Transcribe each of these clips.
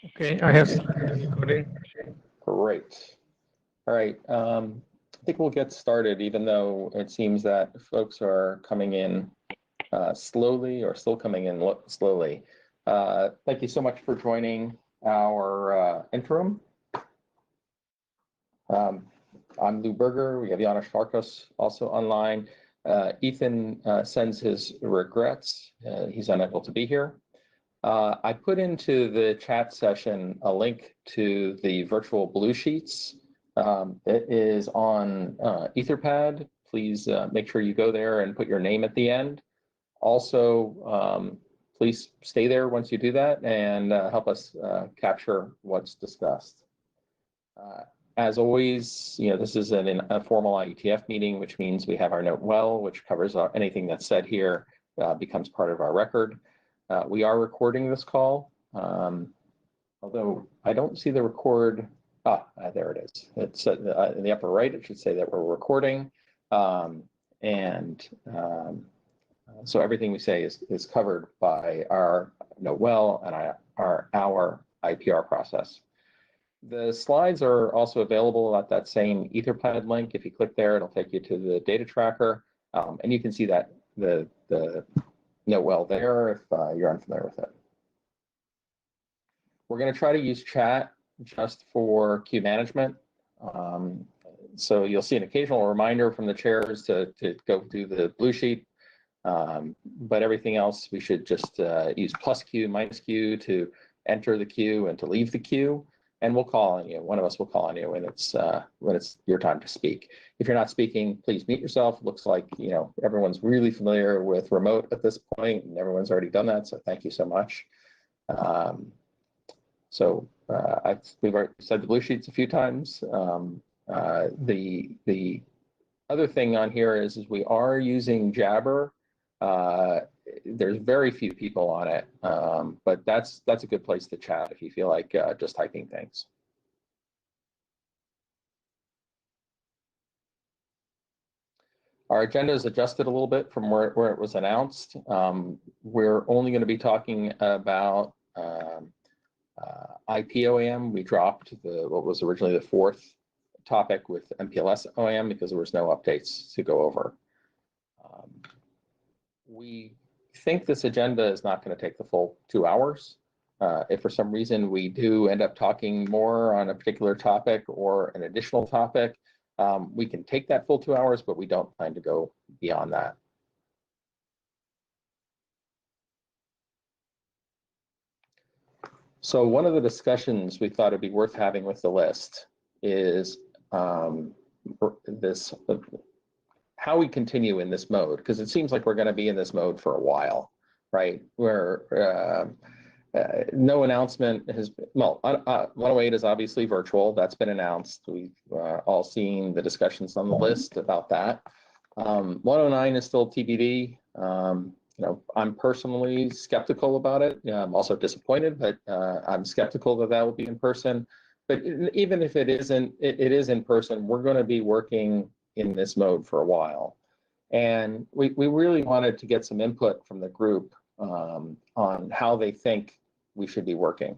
Okay, I have started recording. Great. All right. I think we'll get started, even though it seems that folks are coming in slowly or still coming in slowly. Thank you so much for joining our interim. I'm Lou Berger. We have Janos Farkas also online. Ethan sends his regrets. He's unable to be here. I put into the chat session a link to the virtual blue sheets. It is on Etherpad. Please make sure you go there and put your name at the end. Also, please stay there once you do that and help us capture what's discussed. As always, this is a formal IETF meeting, which means we have our note well, which covers anything that's said here becomes part of our record. We are recording this call, although I don't see the record. There it is. It's in the upper right. It should say that we're recording. So everything we say is covered by our note well and our IPR process. The slides are also available at that same Etherpad link. If you click there, it'll take you to the data tracker, and you can see that the note well there if you're unfamiliar with it. We're going to try to use chat just for queue management. So you'll see an occasional reminder from the chairs to go do the blue sheet. But everything else, we should just use +Q, -Q to enter the queue and to leave the queue. And we'll call on you. One of us will call on you when it's your time to speak. If you're not speaking, please mute yourself. Looks like everyone's really familiar with remote at this point, and everyone's already done that. So thank you so much. We've already said the blue sheets a few times. The other thing on here is we are using Jabber. There's very few people on it, but that's a good place to chat if you feel like just typing things. Our agenda is adjusted a little bit from where it was announced. We're only going to be talking about IP OEM. We dropped what was originally the fourth topic with MPLS OEM because there was no updates to go over. We think this agenda is not going to take the full 2 hours. If for some reason we do end up talking more on a particular topic or an additional topic, we can take that full 2 hours, but we don't plan to go beyond that. So one of the discussions we thought it'd be worth having with the list is how we continue in this mode, because it seems like we're going to be in this mode for a while, right? Where no announcement has been, well, 108 is obviously virtual. That's been announced. We've all seen the discussions on the list about that. 109 is still TBD. I'm personally skeptical about it. I'm also disappointed, but I'm skeptical that will be in person. But even if it isn't, it is in person. We're going to be working in this mode for a while. And we really wanted to get some input from the group on how they think we should be working.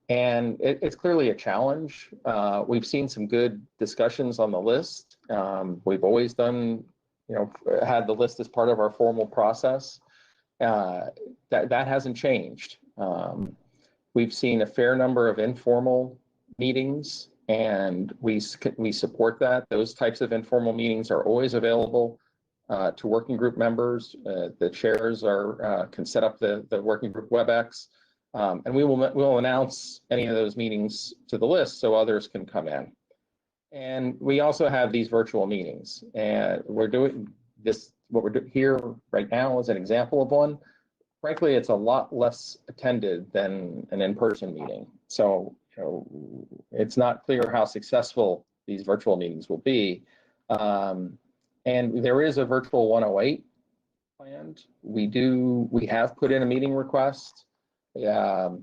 And it's clearly a challenge. We've seen some good discussions on the list. We've always done, had the list as part of our formal process. That hasn't changed. We've seen a fair number of informal meetings, and we support that. Those types of informal meetings are always available to working group members. The chairs can set up the working group WebEx, and we'll announce any of those meetings to the list so others can come in. And we also have these virtual meetings, and we're doing this. What we're doing here right now is an example of one. Frankly, it's a lot less attended than an in-person meeting. So it's not clear how successful these virtual meetings will be. And there is a virtual 108 planned. We have put in a meeting request. We're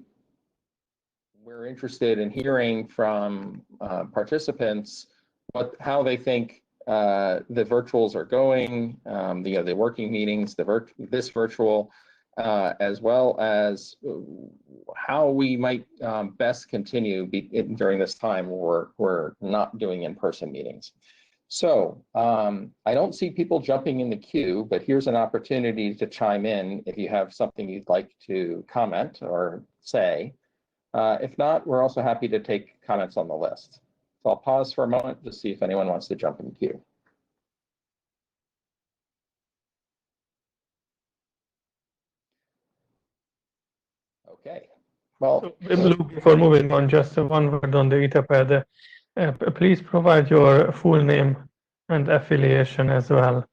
interested in hearing from participants how they think the virtuals are going, the working meetings, this virtual. as well as how we might best continue during this time where we're not doing in-person meetings. So I don't see people jumping in the queue, but here's an opportunity to chime in if you have something you'd like to comment or say. If not, we're also happy to take comments on the list. So I'll pause for a moment to see if anyone wants to jump in the queue. Okay. Well, Before moving on, just one word on the ETFed. Please provide your full name and affiliation as well.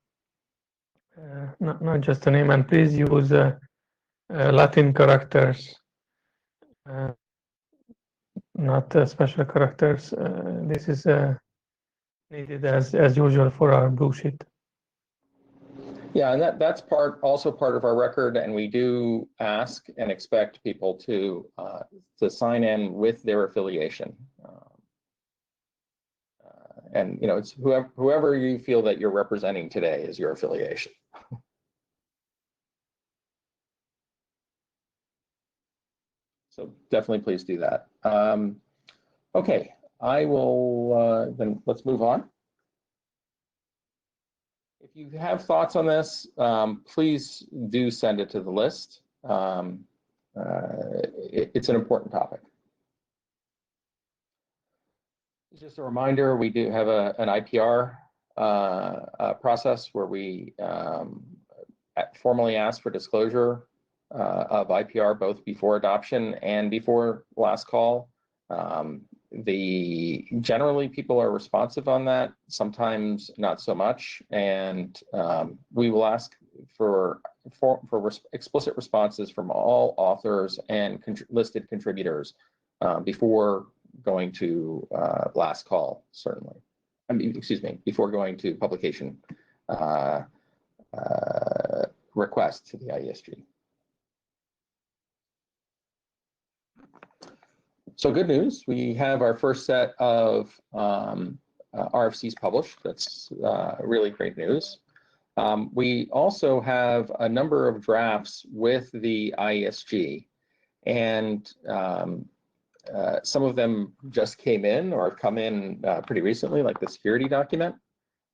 Not just the name, and please use Latin characters, not special characters. This is needed as usual for our blue sheet. Yeah, and that's also part of our record, and we do ask and expect people to sign in with their affiliation. And you know, it's whoever you feel that you're representing today is your affiliation. So definitely please do that. Okay, I will then let's move on. If you have thoughts on this, please do send it to the list. It's an important topic. Just a reminder, we do have an IPR process where we formally ask for disclosure of IPR both before adoption and before last call. Generally people are responsive on that, sometimes not so much, and we will ask for explicit responses from all authors and listed contributors before going to last call, certainly. I mean, excuse me, before going to publication request to the IESG. So good news, we have our first set of RFCs published. That's really great news. We also have a number of drafts with the IESG, and some of them just came in or have come in pretty recently, like the security document,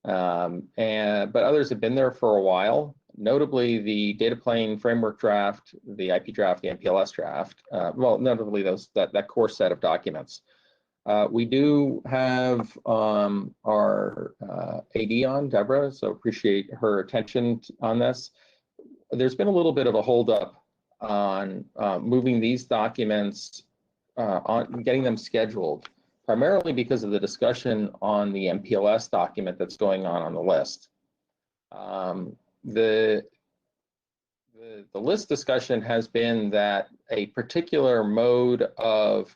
but others have been there for a while. Notably, the data plane framework draft, the IP draft, the MPLS draft, well, notably that core set of documents. We do have our AD on, Deborah, so appreciate her attention on this. There's been a little bit of a holdup on moving these documents, on getting them scheduled, primarily because of the discussion on the MPLS document that's going on the list. The list discussion has been that a particular mode of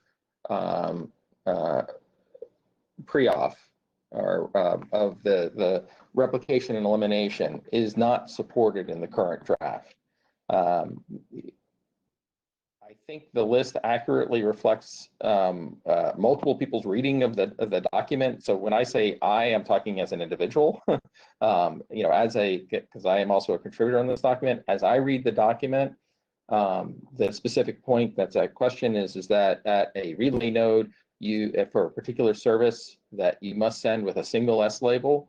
pre-auth or of the replication and elimination is not supported in the current draft. I think the list accurately reflects multiple people's reading of the document. So when I say I'm talking as an individual, you know, because I am also a contributor on this document. As I read the document, the specific point that's at question is that at a relay node, for a particular service that you must send with a single S label.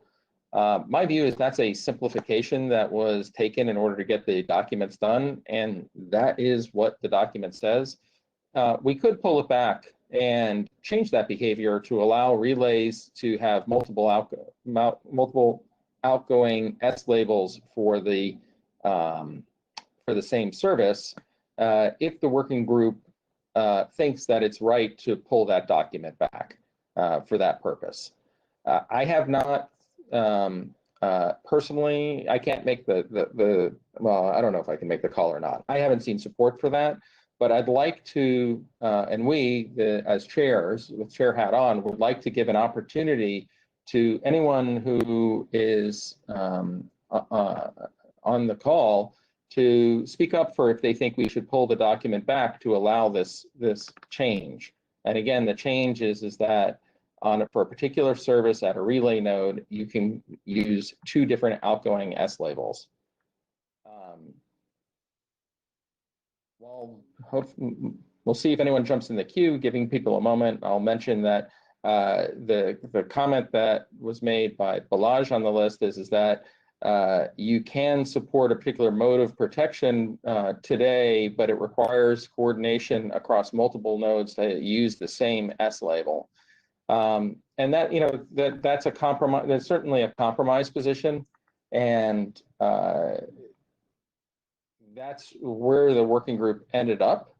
My view is that's a simplification that was taken in order to get the documents done, and that is what the document says. We could pull it back and change that behavior to allow relays to have multiple outgoing S labels for the same service if the working group thinks that it's right to pull that document back for that purpose. I have not personally, I can't make well, I don't know if I can make the call or not. I haven't seen support for that, but I'd like to, and we, as chairs, with chair hat on, would like to give an opportunity to anyone who is on the call to speak up for if they think we should pull the document back to allow this change. And again, the change is that for a particular service at a relay node, you can use 2 different outgoing S labels. Well, we'll see if anyone jumps in the queue, giving people a moment. I'll mention that the comment that was made by Balazs on the list is that you can support a particular mode of protection today, but it requires coordination across multiple nodes to use the same S label. And that, you know, that's a compromise. That's certainly a compromise position, and that's where the working group ended up.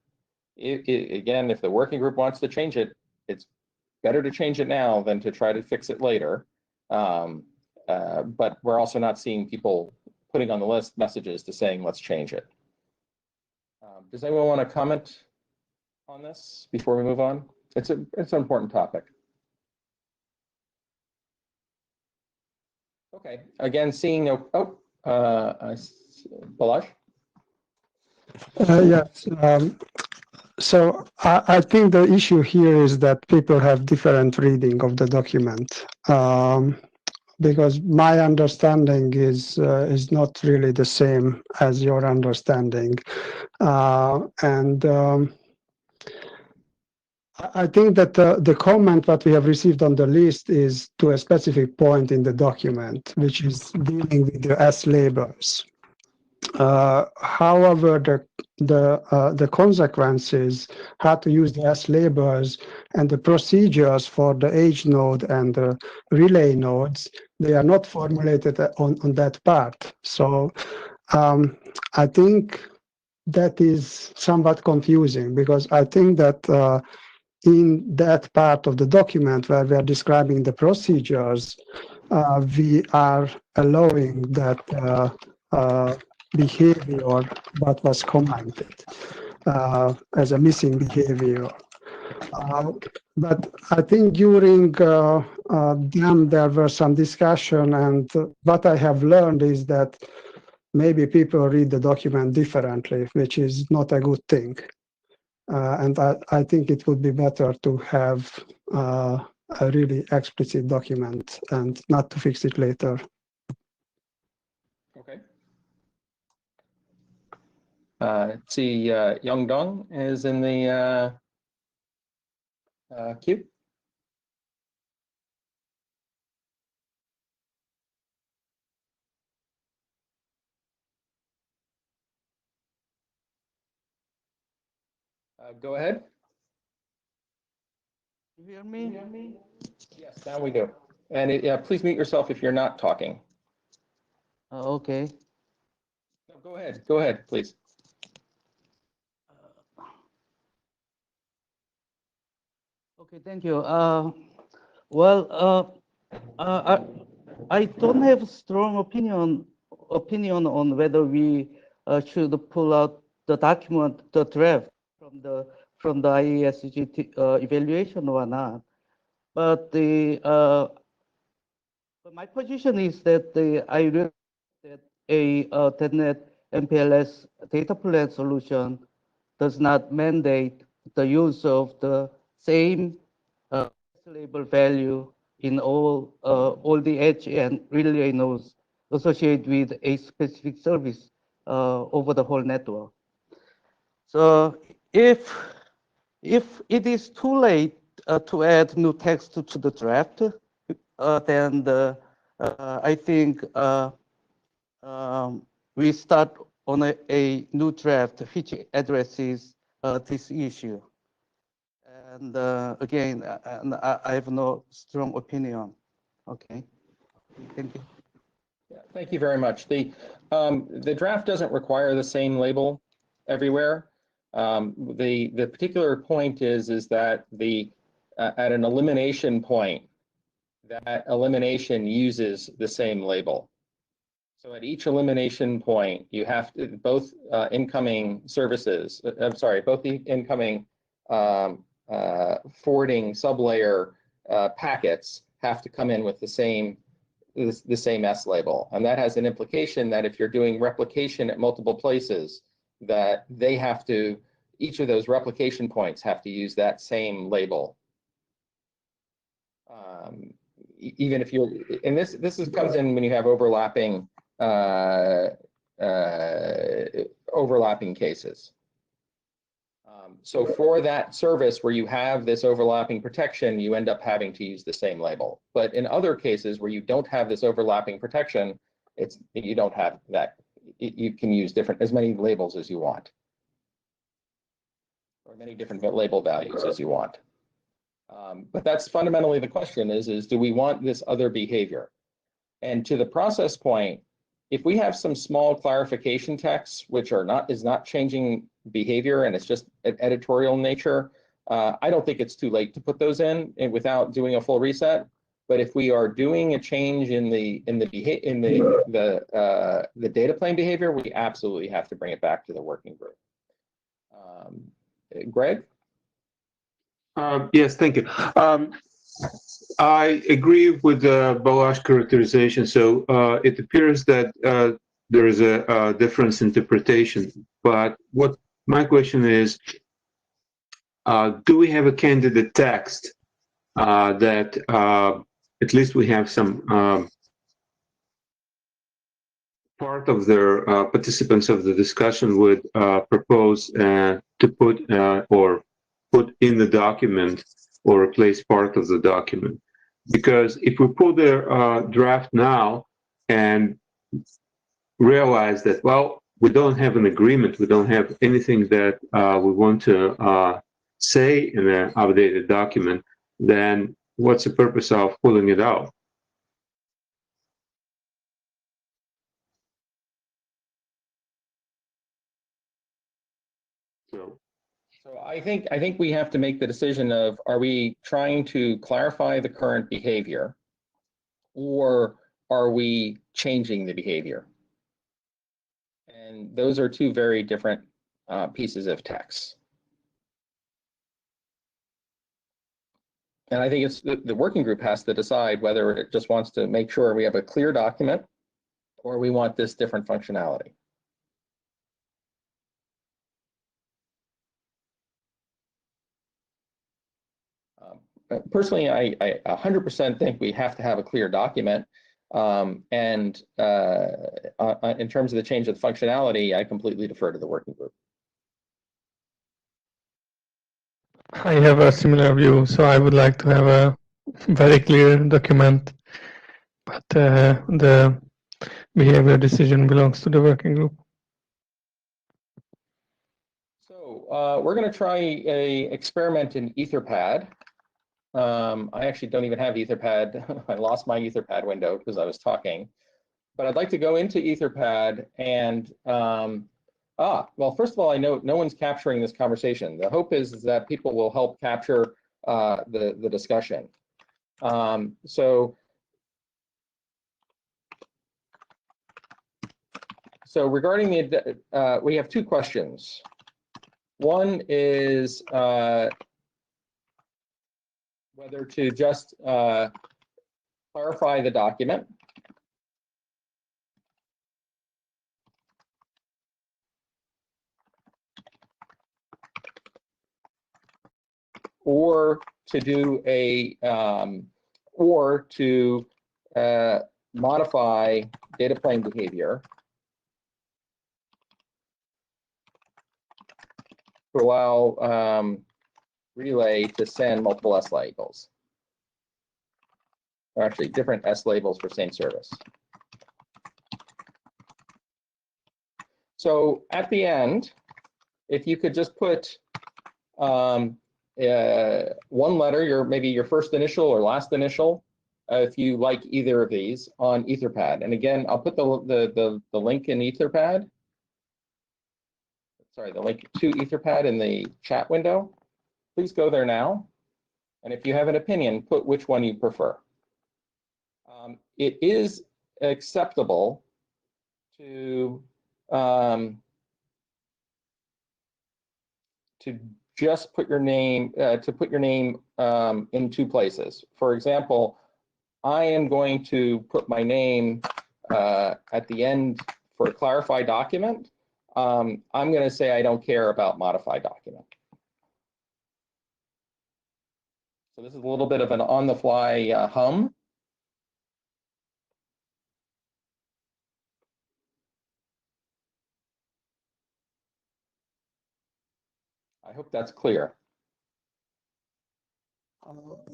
Again, if the working group wants to change it, it's better to change it now than to try to fix it later. But we're also not seeing people putting on the list messages to saying, let's change it. Does anyone want to comment on this before we move on? It's an important topic. Okay, again, seeing no, Balazs? Yes. So I think the issue here is that people have different reading of the document, because my understanding is not really the same as your understanding, and I think that the comment that we have received on the list is to a specific point in the document, which is dealing with the S labels. However, the consequences, how to use the S labels and the procedures for the age node and the relay nodes, they are not formulated on that part. So I think that is somewhat confusing, because I think that in that part of the document where we are describing the procedures, we are allowing that behavior that was commented as a missing behavior. But I think during them there were some discussion, and what I have learned is that maybe people read the document differently, which is not a good thing. And I think it would be better to have a really explicit document and not to fix it later. Okay. Let's see, Young Dong is in the queue. Go ahead. You hear me? Yes, now we do. And please mute yourself if you're not talking. Okay. No, go ahead. Go ahead, please. Okay, thank you. Well, I don't have a strong opinion on whether we should pull out the document, the draft from the IESG evaluation or not. But my position is that I realize that a DETNET MPLS data plan solution does not mandate the use of the same label value in all the edge and relay nodes associated with a specific service over the whole network. So if it is too late to add new text to the draft, then I think we start on a new draft which addresses this issue. And again, I have no strong opinion. Okay, thank you. Yeah, thank you very much. The draft doesn't require the same label everywhere. The particular point is that at an elimination point, that elimination uses the same label. So at each elimination point, you have to, both incoming services, both the incoming forwarding sublayer packets have to come in with the same S label. And that has an implication that if you're doing replication at multiple places, that they have to, each of those replication points have to use that same label. Even if you're, and this comes in when you have overlapping cases. So for that service where you have this overlapping protection, you end up having to use the same label. But in other cases where you don't have this overlapping protection, you don't have that. You can use as many labels as you want, or many different label values as you want. But that's fundamentally the question is do we want this other behavior? And to the process point, if we have some small clarification texts, which is not changing behavior and it's just an editorial nature, I don't think it's too late to put those in and without doing a full reset. But if we are doing a change in the data plane behavior, we absolutely have to bring it back to the working group. Greg? Yes, thank you. I agree with Balazs' characterization. So it appears that there is a difference interpretation. But what my question is, do we have a candidate text that at least we have some part of their participants of the discussion would propose to put or put in the document or replace part of the document? Because if we pull the draft now and realize that, well, we don't have an agreement, we don't have anything that we want to say in an updated document, then what's the purpose of pulling it out? So I think we have to make the decision of, are we trying to clarify the current behavior, or are we changing the behavior? And those are two very different pieces of text. And I think it's the working group has to decide whether it just wants to make sure we have a clear document or we want this different functionality. Personally, I 100% think we have to have a clear document. And in terms of the change of the functionality, I completely defer to the working group. I have a similar view, so I would like to have a very clear document, but the behavior decision belongs to the working group. So we're going to try an experiment in Etherpad. I actually don't even have Etherpad. I lost my Etherpad window because I was talking. But I'd like to go into Etherpad and, well, first of all, I know no one's capturing this conversation. The hope is that people will help capture the discussion. So regarding the, we have two questions. One is whether to just clarify the document, or to do a or to modify data plane behavior to allow relay to send multiple S labels, or actually different S labels for same service. So at the end, if you could just put one letter, maybe your first initial or last initial, if you like either of these, on Etherpad. And again, I'll put the link in Etherpad. Sorry, the link to Etherpad in the chat window. Please go there now. And if you have an opinion, put which one you prefer. It is acceptable to just put your name in two places. For example, I am going to put my name at the end for a clarified document. I'm going to say I don't care about modified document. So this is a little bit of an on-the-fly hum. I hope that's clear.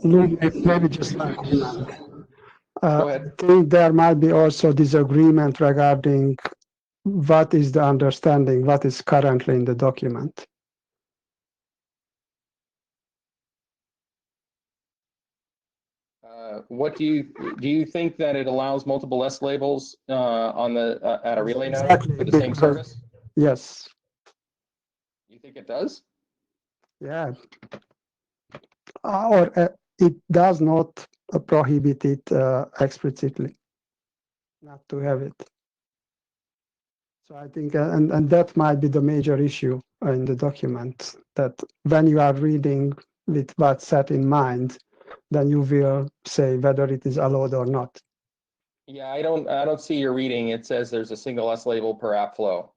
Lou, maybe just one comment. Go ahead. I think there might be also disagreement regarding what is the understanding, what is currently in the document. What do you think that it allows multiple S labels on the at a relay node Exactly, for the same because- service? Yes, You think it does? yeah. Or it does not prohibit it explicitly, not to have it. So I think, and that might be the major issue in the document, that when you are reading with what's set in mind, then you will say whether it is allowed or not. Yeah, I don't see your reading. It says there's a single S label per app flow.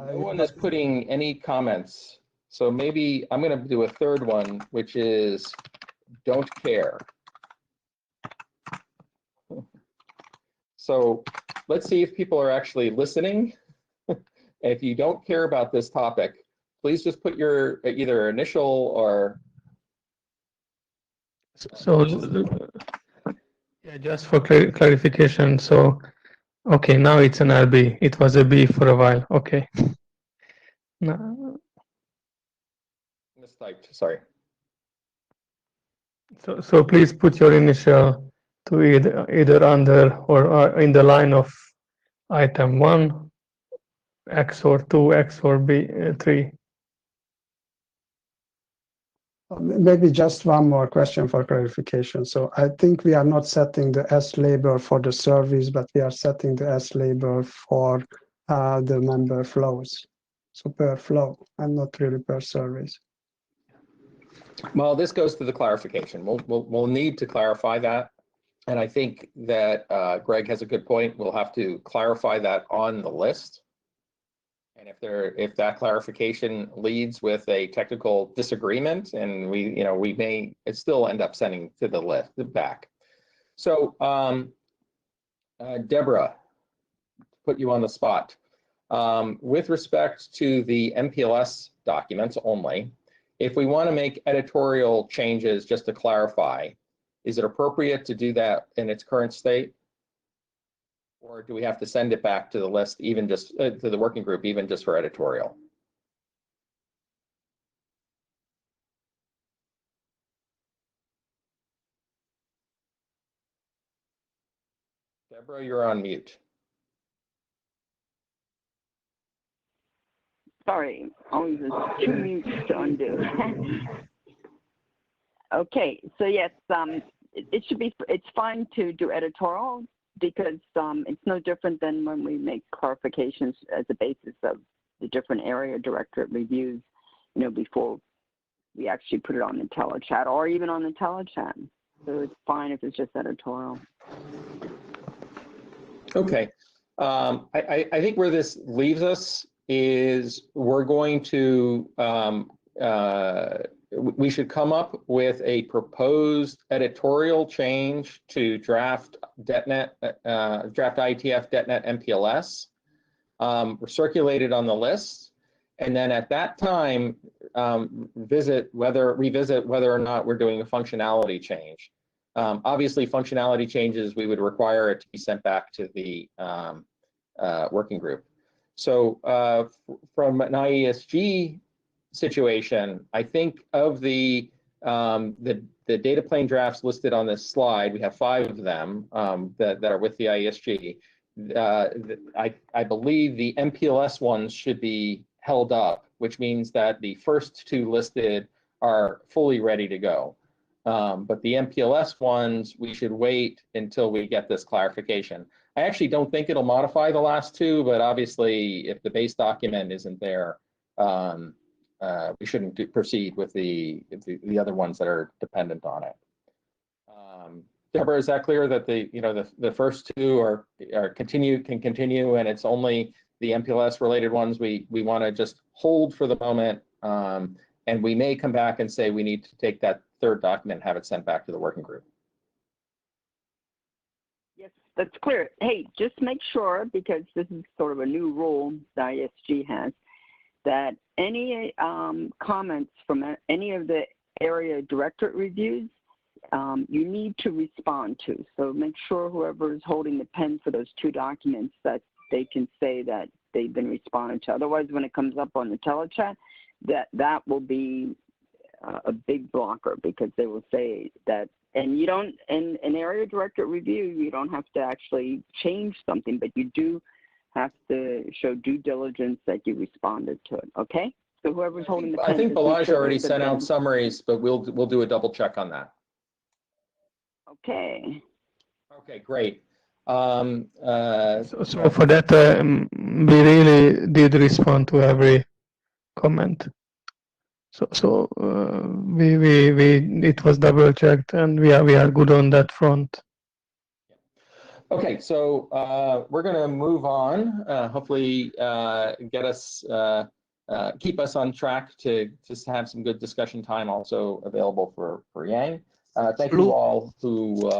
No one is putting any comments. So maybe I'm going to do a third one, which is don't care. So let's see if people are actually listening. If you don't care about this topic, please just put your either initial or. So, yeah, just for clarification. So, okay, now it's an LB. It was a B for a while. Okay. No, Mistyped, sorry. so please put your initial to either under or in the line of item 1, X or 2, X or B 3. Maybe just one more question for clarification. So I think we are not setting the S label for the service, but we are setting the S label for the member flows. So per flow and not really per service. Well, this goes to the clarification. We'll need to clarify that. And I think that Greg has a good point. We'll have to clarify that on the list. And if that clarification leads with a technical disagreement, and we may still end up sending to the list back. So Deborah, put you on the spot. With respect to the MPLS documents only, if we want to make editorial changes, just to clarify, is it appropriate to do that in its current state? Or do we have to send it back to the list, even just to the working group, even just for editorial? Deborah, you're on mute. Sorry, only there's 2 mutes to undo. Okay, so yes, it should be, it's fine to do editorial because it's no different than when we make clarifications as a basis of the different area directorate reviews, before we actually put it on the telechat or even on the telechat. So it's fine if it's just editorial. Okay, I think where this leaves us is we're going to, we should come up with a proposed editorial change to draft DETNET, draft IETF DETNET MPLS, circulate it on the list, and then at that time, revisit whether or not we're doing a functionality change. Obviously, functionality changes, we would require it to be sent back to the working group. So from an IESG situation, I think of the data plane drafts listed on this slide, we have 5 of them that are with the IESG. I believe the MPLS ones should be held up, which means that the first 2 listed are fully ready to go. But the MPLS ones, we should wait until we get this clarification. I actually don't think it'll modify the last 2, but obviously if the base document isn't there, we shouldn't proceed with the other ones that are dependent on it. Deborah, is that clear that the first 2 can continue, and it's only the MPLS related ones we want to just hold for the moment, and we may come back and say we need to take that 3rd document and have it sent back to the working group? Yes, that's clear. Hey, just make sure, because this is sort of a new rule the ISG has, that any comments from any of the area directorate reviews, you need to respond to. So make sure whoever is holding the pen for those two documents that they can say that they've been responded to. Otherwise, when it comes up on the telechat, that will be a big blocker, because they will say that. And you don't, in an area directorate review, you don't have to actually change something, but you do have to show due diligence that you responded to it. Okay. So whoever's holding the pen. I think just make Balaji sure already they've sent out been- summaries, but we'll do a double check on that. Okay. Okay, great. So for that, we really did respond to every comment. So it was double checked, and we are good on that front. Okay, so we're going to move on. Hopefully, get us keep us on track to just have some good discussion time also available for Yang. Thank you all who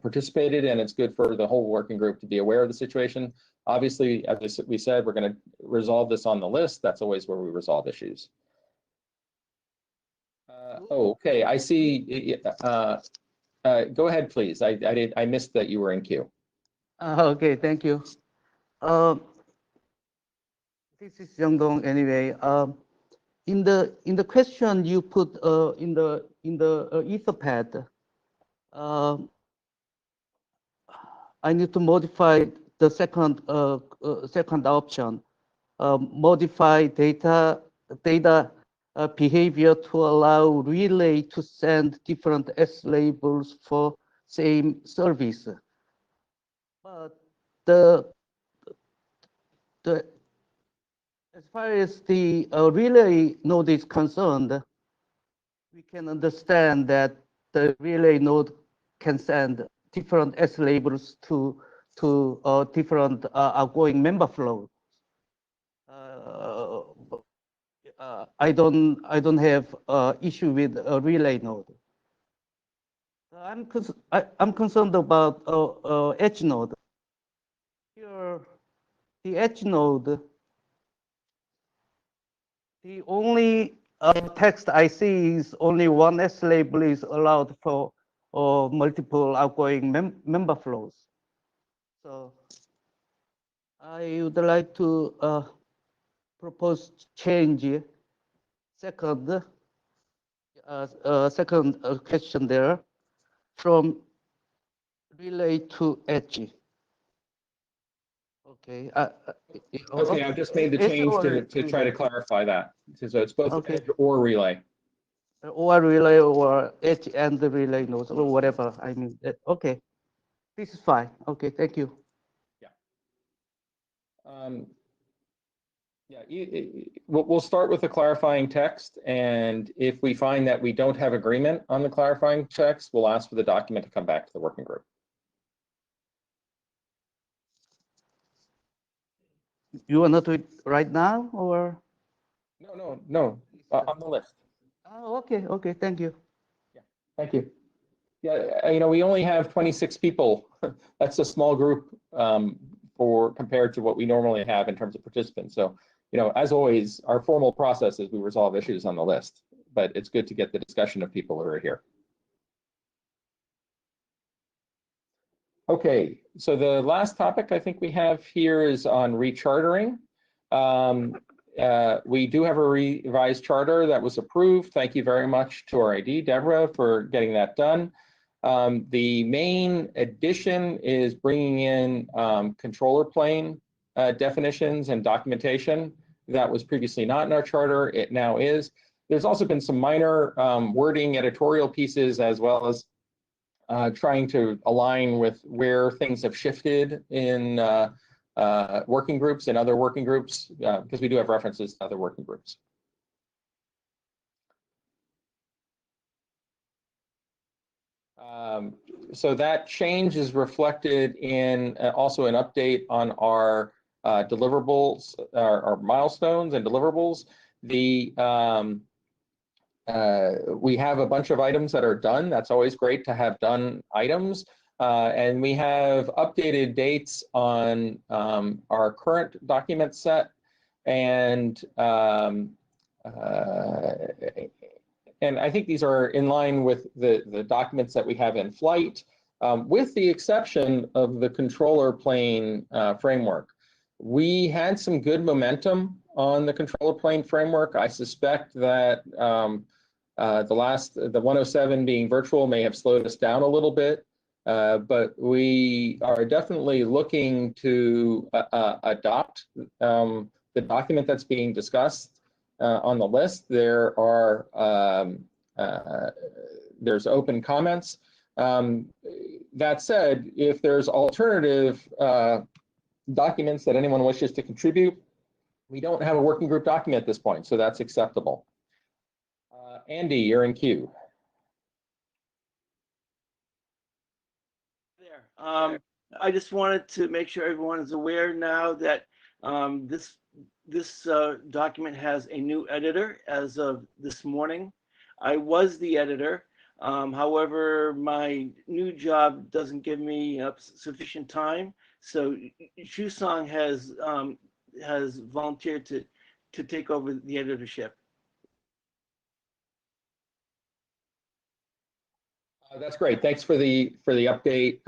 participated, and it's good for the whole working group to be aware of the situation. Obviously, as we said, we're going to resolve this on the list. That's always where we resolve issues. Okay, I see. Go ahead, please. I missed that you were in queue. Okay, thank you. This is Youngdong anyway. In the question you put in the Etherpad, I need to modify the second option. Modify data behavior to allow relay to send different S labels for same service. But as far as the relay node is concerned, we can understand that the relay node can send different S labels to different outgoing member flows. I don't have issue with a relay node. I'm concerned about edge node. Here, the edge node, the only text I see is only one S label is allowed for multiple outgoing member flows. So I would like to propose change. Second question there, from relay to edge. Okay. Okay, I've just made the change to try to clarify that. So it's both edge or relay. Or relay or edge and the relay nodes or whatever. I mean, okay, this is fine. Okay, thank you. We'll start with the clarifying text, and if we find that we don't have agreement on the clarifying text, we'll ask for the document to come back to the working group. You want to do it right now, or? No, on the list. Oh, okay, thank you. Yeah, thank you. Yeah, we only have 26 people. That's a small group compared to what we normally have in terms of participants. So, as always, our formal process is we resolve issues on the list, but it's good to get the discussion of people who are here. Okay, so the last topic I think we have here is on rechartering. We do have a revised charter that was approved. Thank you very much to our ID, Deborah, for getting that done. The main addition is bringing in controller plane definitions and documentation that was previously not in our charter. It now is. There's also been some minor wording editorial pieces, as well as trying to align with where things have shifted in working groups and other working groups, because we do have references to other working groups. So that change is reflected in also an update on our deliverables, our milestones and deliverables. We have a bunch of items that are done. That's always great to have done items. And we have updated dates on our current document set, and I think these are in line with the documents that we have in flight, with the exception of the controller plane framework. We had some good momentum on the controller plane framework. I suspect that the 107 being virtual may have slowed us down a little bit, but we are definitely looking to adopt the document that's being discussed on the list. There are there's open comments. That said, if there's alternative documents that anyone wishes to contribute, we don't have a working group document at this point, so that's acceptable. Andy, you're in queue. There. I just wanted to make sure everyone is aware now that this document has a new editor as of this morning. I was the editor. However, my new job doesn't give me sufficient time. So Shusong has volunteered to take over the editorship. That's great. Thanks for the update,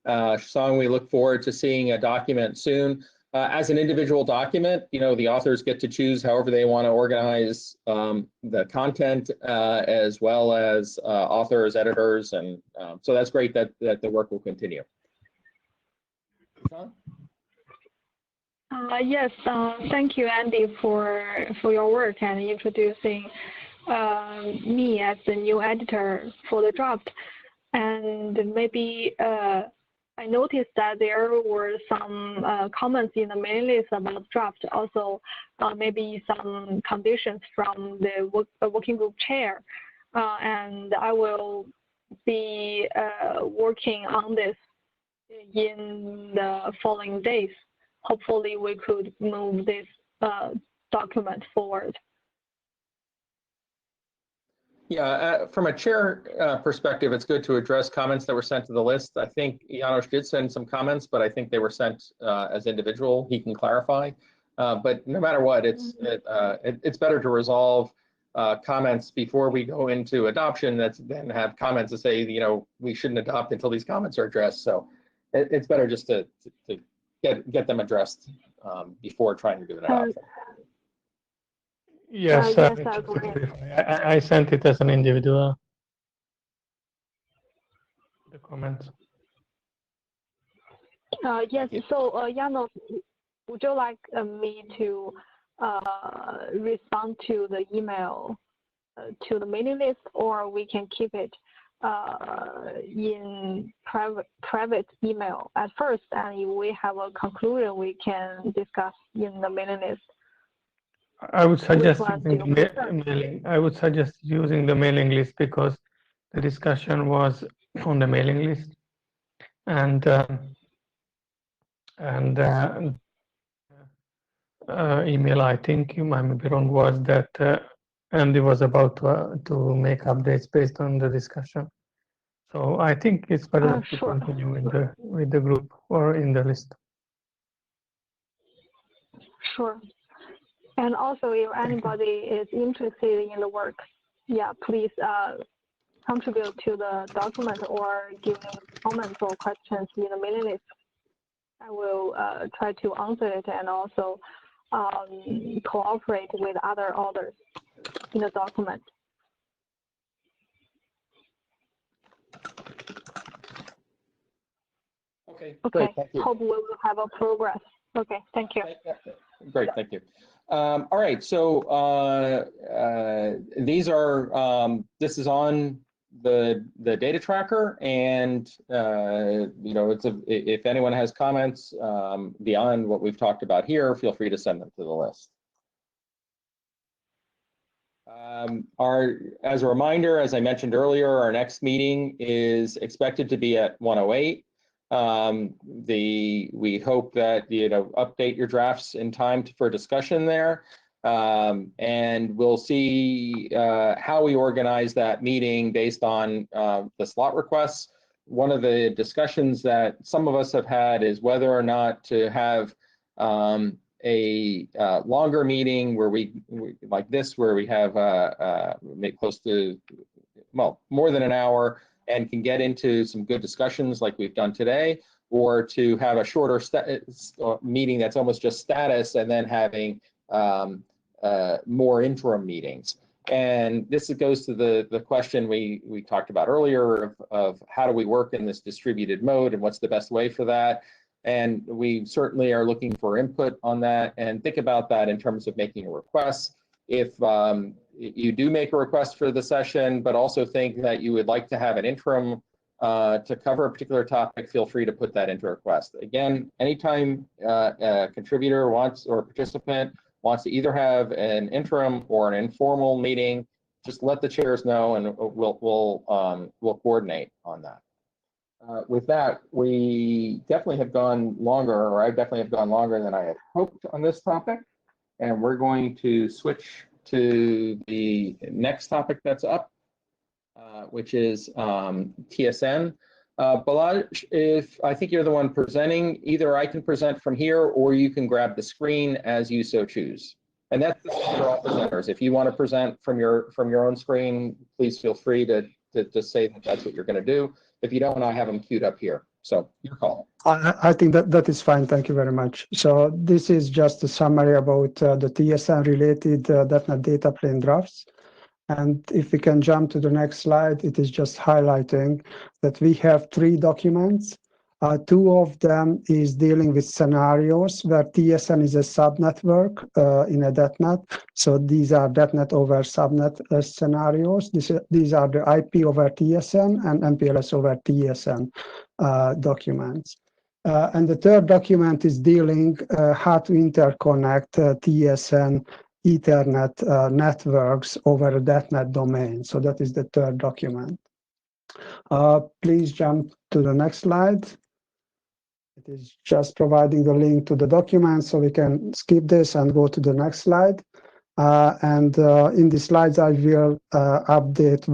Shusong. We look forward to seeing a document soon. As an individual document, the authors get to choose however they want to organize the content, as well as authors, editors, and so that's great that the work will continue. Yes, thank you, Andy, for your work and introducing me as the new editor for the draft. And maybe I noticed that there were some comments in the mailing list about the draft, also maybe some conditions from the working group chair. And I will be working on this in the following days. Hopefully we could move this document forward. Yeah, from a chair perspective, it's good to address comments that were sent to the list. I think Janos did send some comments, but I think they were sent as individual. He can clarify. But no matter what, it's better to resolve comments before we go into adoption than have comments that say, we shouldn't adopt until these comments are addressed. So it's better just to get them addressed before trying to do an adoption. Yes, yes, I sent it as an individual. The comments. Yes, so Janos, would you like me to respond to the email to the mailing list, or we can keep it in private email at first, and if we have a conclusion, we can discuss in the mailing list? I would suggest using the mailing list because the discussion was on the mailing list, and email, I think you might be wrong, was that Andy was about to make updates based on the discussion. So I think it's better to sure. continue with the group or in the list. Sure. And also, if anybody is interested in the work, yeah, please contribute to the document or give me comments or questions in the mailing list. I will try to answer it and also cooperate with other authors in the document. Okay, Okay, great, thank you. Hope we will have a progress. Okay, thank you. Great, thank you. All right, so these are this is on the data tracker, and if anyone has comments beyond what we've talked about here, feel free to send them to the list. As a reminder, as I mentioned earlier, our next meeting is expected to be at 1:08. We hope that update your drafts in time for discussion there, and we'll see how we organize that meeting based on the slot requests. one of the discussions that some of us have had is whether or not to have a longer meeting where we like this, where we have make close to, well, more than an hour and can get into some good discussions like we've done today, or to have a shorter meeting that's almost just status and then having more interim meetings. And this goes to the question we talked about earlier of how do we work in this distributed mode and what's the best way for that. And we certainly are looking for input on that, and think about that in terms of making a request. If you do make a request for the session, but also think that you would like to have an interim to cover a particular topic, feel free to put that into a request. Again, anytime a contributor wants or a participant wants to either have an interim or an informal meeting, just let the chairs know, and we'll coordinate on that. With that, we definitely have gone longer, or I definitely have gone longer than I had hoped on this topic. And we're going to switch to the next topic that's up, which is TSN. Balazs, if I think you're the one presenting, either I can present from here or you can grab the screen as you so choose. And that's for all presenters. If you want to present from your own screen, please feel free to say that that's what you're going to do. If you don't, I have them queued up here. So your call. I think that is fine. Thank you very much. So this is just a summary about the TSN related DETNET data plane drafts. And if we can jump to the next slide, it is just highlighting that we have 3 documents. 2 of them is dealing with scenarios where TSN is a subnetwork in a DETNET. So these are DETNET over subnet scenarios. These are the IP over TSN and MPLS over TSN documents. And the 3rd document is dealing how to interconnect TSN Ethernet networks over a DETNET domain. So that is the 3rd document. Please jump to the next slide. It is just providing the link to the document, so we can skip this and go to the next slide. In the slides, I will update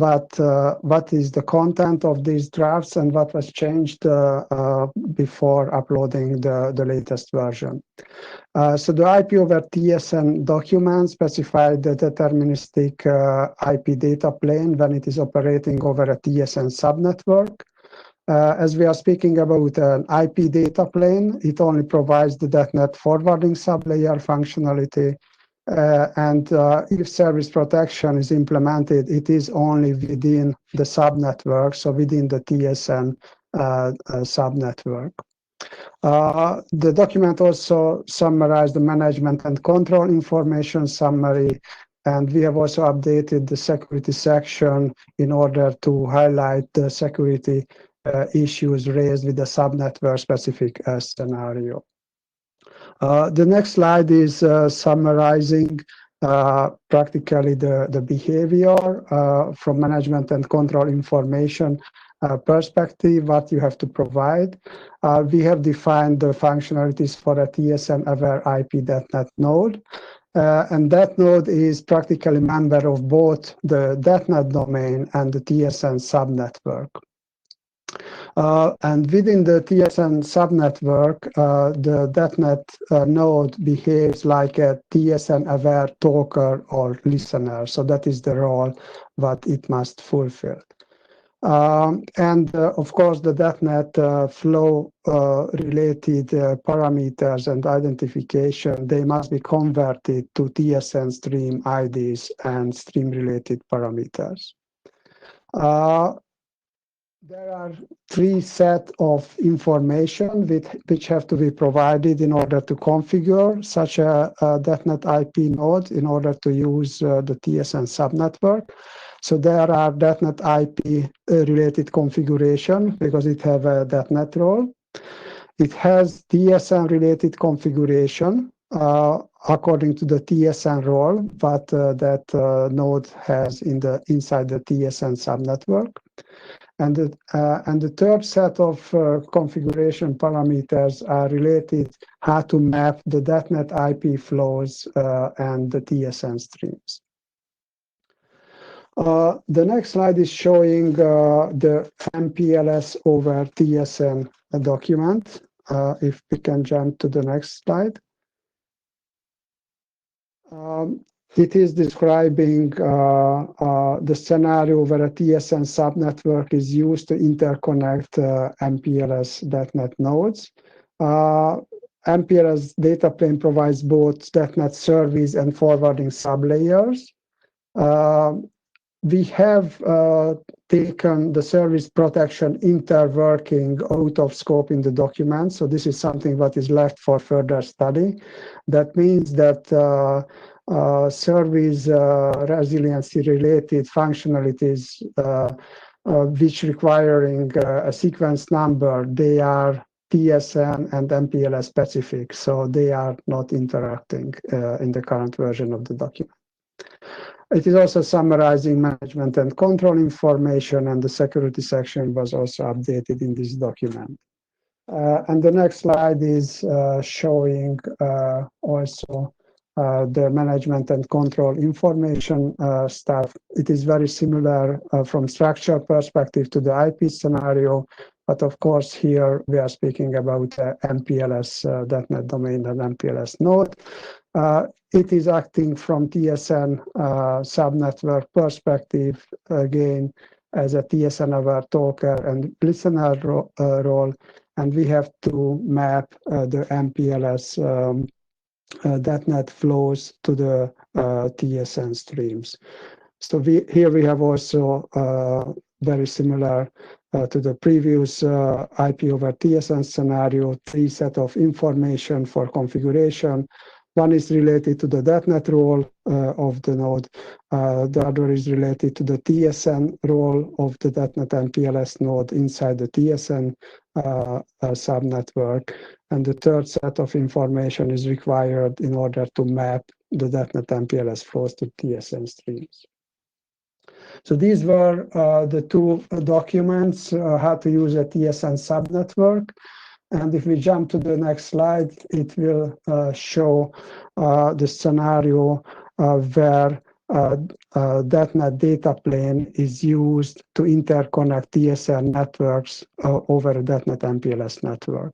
what is the content of these drafts and what was changed before uploading the latest version. So the IP over TSN document specifies the deterministic IP data plane when it is operating over a TSN subnetwork. As we are speaking about an IP data plane, it only provides the DETNET forwarding sublayer functionality. If service protection is implemented, it is only within the subnetwork, so within the TSN subnetwork. The document also summarized the management and control information summary, and we have also updated the security section in order to highlight the security issues raised with the subnetwork specific scenario. The next slide is summarizing practically the behavior from management and control information perspective, what you have to provide. We have defined the functionalities for a TSN-aware IP DETNET node. And that node is practically a member of both the DETNET domain and the TSN subnetwork. And within the TSN subnetwork, the DETNET node behaves like a TSN-aware talker or listener. So that is the role that it must fulfill. Of course, the DETNET flow related parameters and identification, they must be converted to TSN stream IDs and stream related parameters. There are 3 sets of information which have to be provided in order to configure such a DETNET IP node in order to use the TSN subnetwork. So there are DETNET IP related configuration because it has a DETNET role. It has TSN related configuration according to the TSN role, but that node has inside the TSN subnetwork. And the 3rd set of configuration parameters are related how to map the DETNET IP flows and the TSN streams. The next slide is showing the MPLS over TSN document. If we can jump to the next slide. It is describing the scenario where a TSN subnetwork is used to interconnect MPLS DETNET nodes. MPLS data plane provides both DETNET service and forwarding sublayers. We have taken the service protection interworking out of scope in the document, so this is something that is left for further study. That means that service resiliency related functionalities which requiring a sequence number, they are TSN and MPLS specific, so they are not interacting in the current version of the document. It is also summarizing management and control information, and the security section was also updated in this document. And the next slide is showing also the management and control information stuff. It is very similar from structure perspective to the IP scenario, but of course here we are speaking about MPLS DETNET domain and MPLS node. It is acting from TSN subnetwork perspective, again, as a TSN aware talker and listener role, and we have to map the MPLS DETNET flows to the TSN streams. So here we have also very similar to the previous IP over TSN scenario, 3 sets of information for configuration. One is related to the DETNET role of the node. The other is related to the TSN role of the DETNET MPLS node inside the TSN subnetwork. And the third set of information is required in order to map the DETNET MPLS flows to TSN streams. So these were the 2 documents, how to use a TSN subnetwork. And if we jump to the next slide, it will show the scenario where DETNET data plane is used to interconnect TSN networks over a DETNET MPLS network.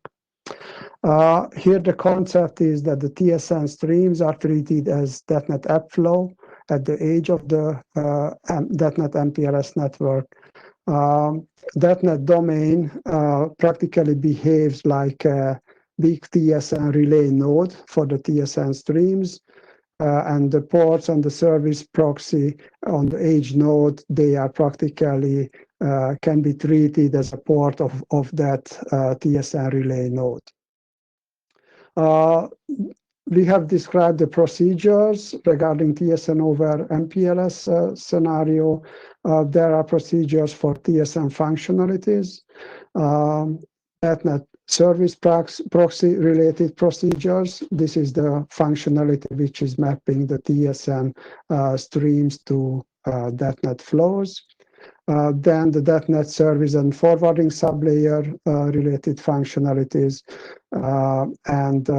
Here the concept is that the TSN streams are treated as DETNET app flow at the edge of the DETNET MPLS network. DETNET domain practically behaves like a big TSN relay node for the TSN streams, and the ports and the service proxy on the edge node, they are practically can be treated as a port of that TSN relay node. We have described the procedures regarding TSN over MPLS scenario. There are procedures for TSN functionalities, DETNET service proxy related procedures. This is the functionality which is mapping the TSN streams to DETNET flows. Then the DETNET service and forwarding sublayer related functionalities. And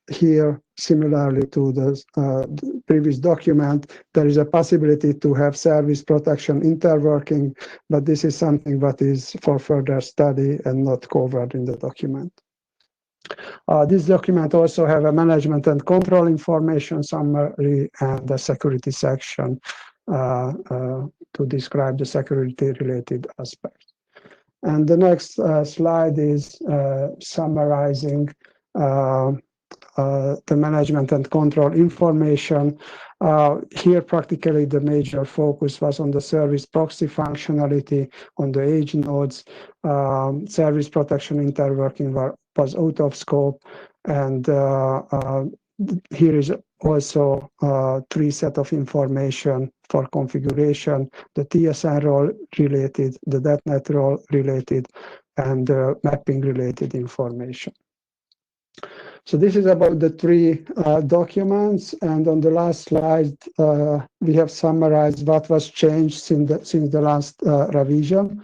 here, similarly to the previous document, there is a possibility to have service protection interworking, but this is something that is for further study and not covered in the document. This document also have a management and control information summary and the security section to describe the security-related aspects. And the next slide is summarizing the management and control information. Here, practically, the major focus was on the service proxy functionality on the edge nodes. Service protection interworking was out of scope, and here is also 3 sets of information for configuration, the TSN role related, the DETNET role related, and the mapping related information. So this is about the 3 documents, and on the last slide, we have summarized what was changed since the last revision.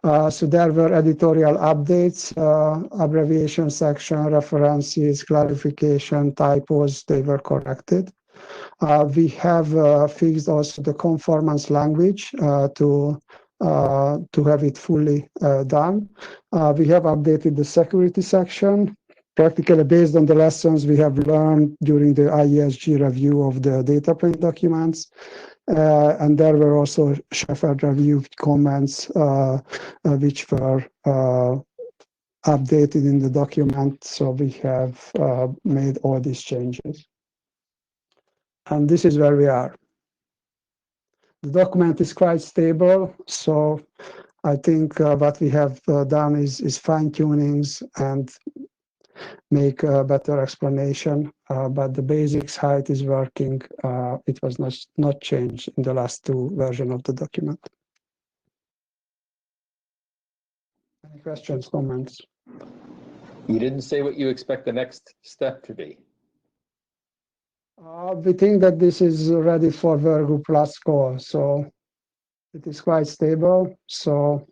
So there were editorial updates, abbreviation section, references, clarification, typos, they were corrected. We have fixed also the conformance language to have it fully done. We have updated the security section, practically based on the lessons we have learned during the IESG review of the data plane documents. And there were also Shepherd review comments which were updated in the document. So we have made all these changes. And this is where we are. The document is quite stable, so I think what we have done is fine tunings and make a better explanation, but the basics, how it is working, it was not changed in the last two versions of the document. Any questions, comments? You didn't say what you expect the next step to be. We think that this is ready for Workgroup last call, so it is quite stable. So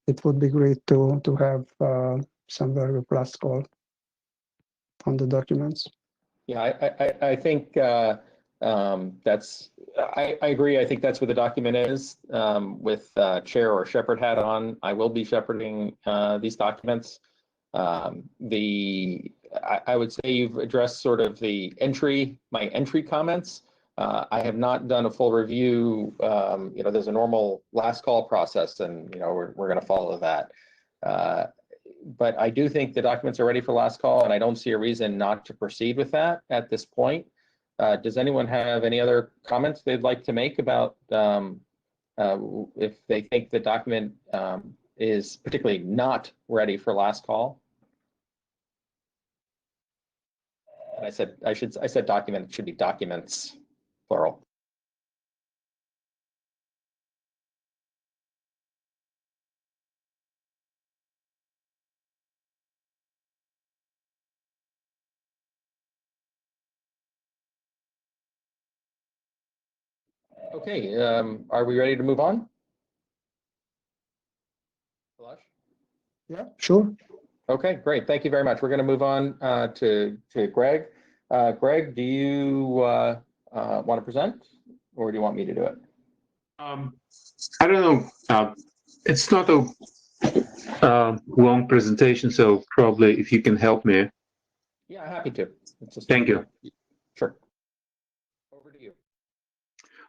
it would be great to have some Workgroup last call on the documents. Yeah, I think that's, I agree. I think that's what the document is. With Chair or Shepherd hat on, I will be shepherding these documents. I would say you've addressed sort of my entry comments. I have not done a full review. There's a normal last call process, and we're going to follow that. But I do think the documents are ready for last call, and I don't see a reason not to proceed with that at this point. Does anyone have any other comments they'd like to make about if they think the document is particularly not ready for last call? And I said document, it should be documents, plural. Okay, are we ready to move on? Yeah, sure. Okay, great. Thank you very much. We're going to move on to Greg. Greg, do you want to present, or do you want me to do it? I don't know. It's not a long presentation, so probably if you can help me. Yeah, happy to. Thank you. Sure. Over to you.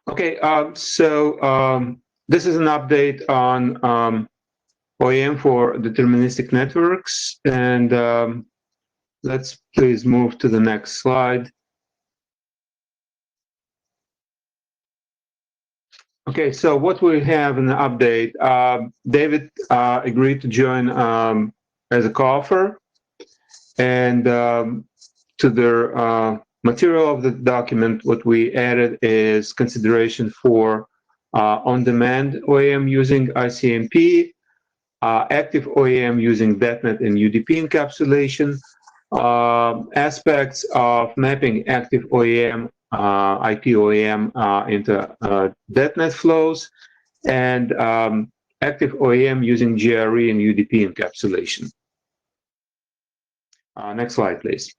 Okay, so this is an update on OEM for deterministic networks, and let's please move to the next slide. Okay, so what we have in the update, David agreed to join as a co-author, and to the material of the document, what we added is consideration for on-demand OEM using ICMP, active OEM using DETNET and UDP encapsulation, aspects of mapping active OEM, IP OEM into DETNET flows, and active OEM using GRE and UDP encapsulation. Next slide, please.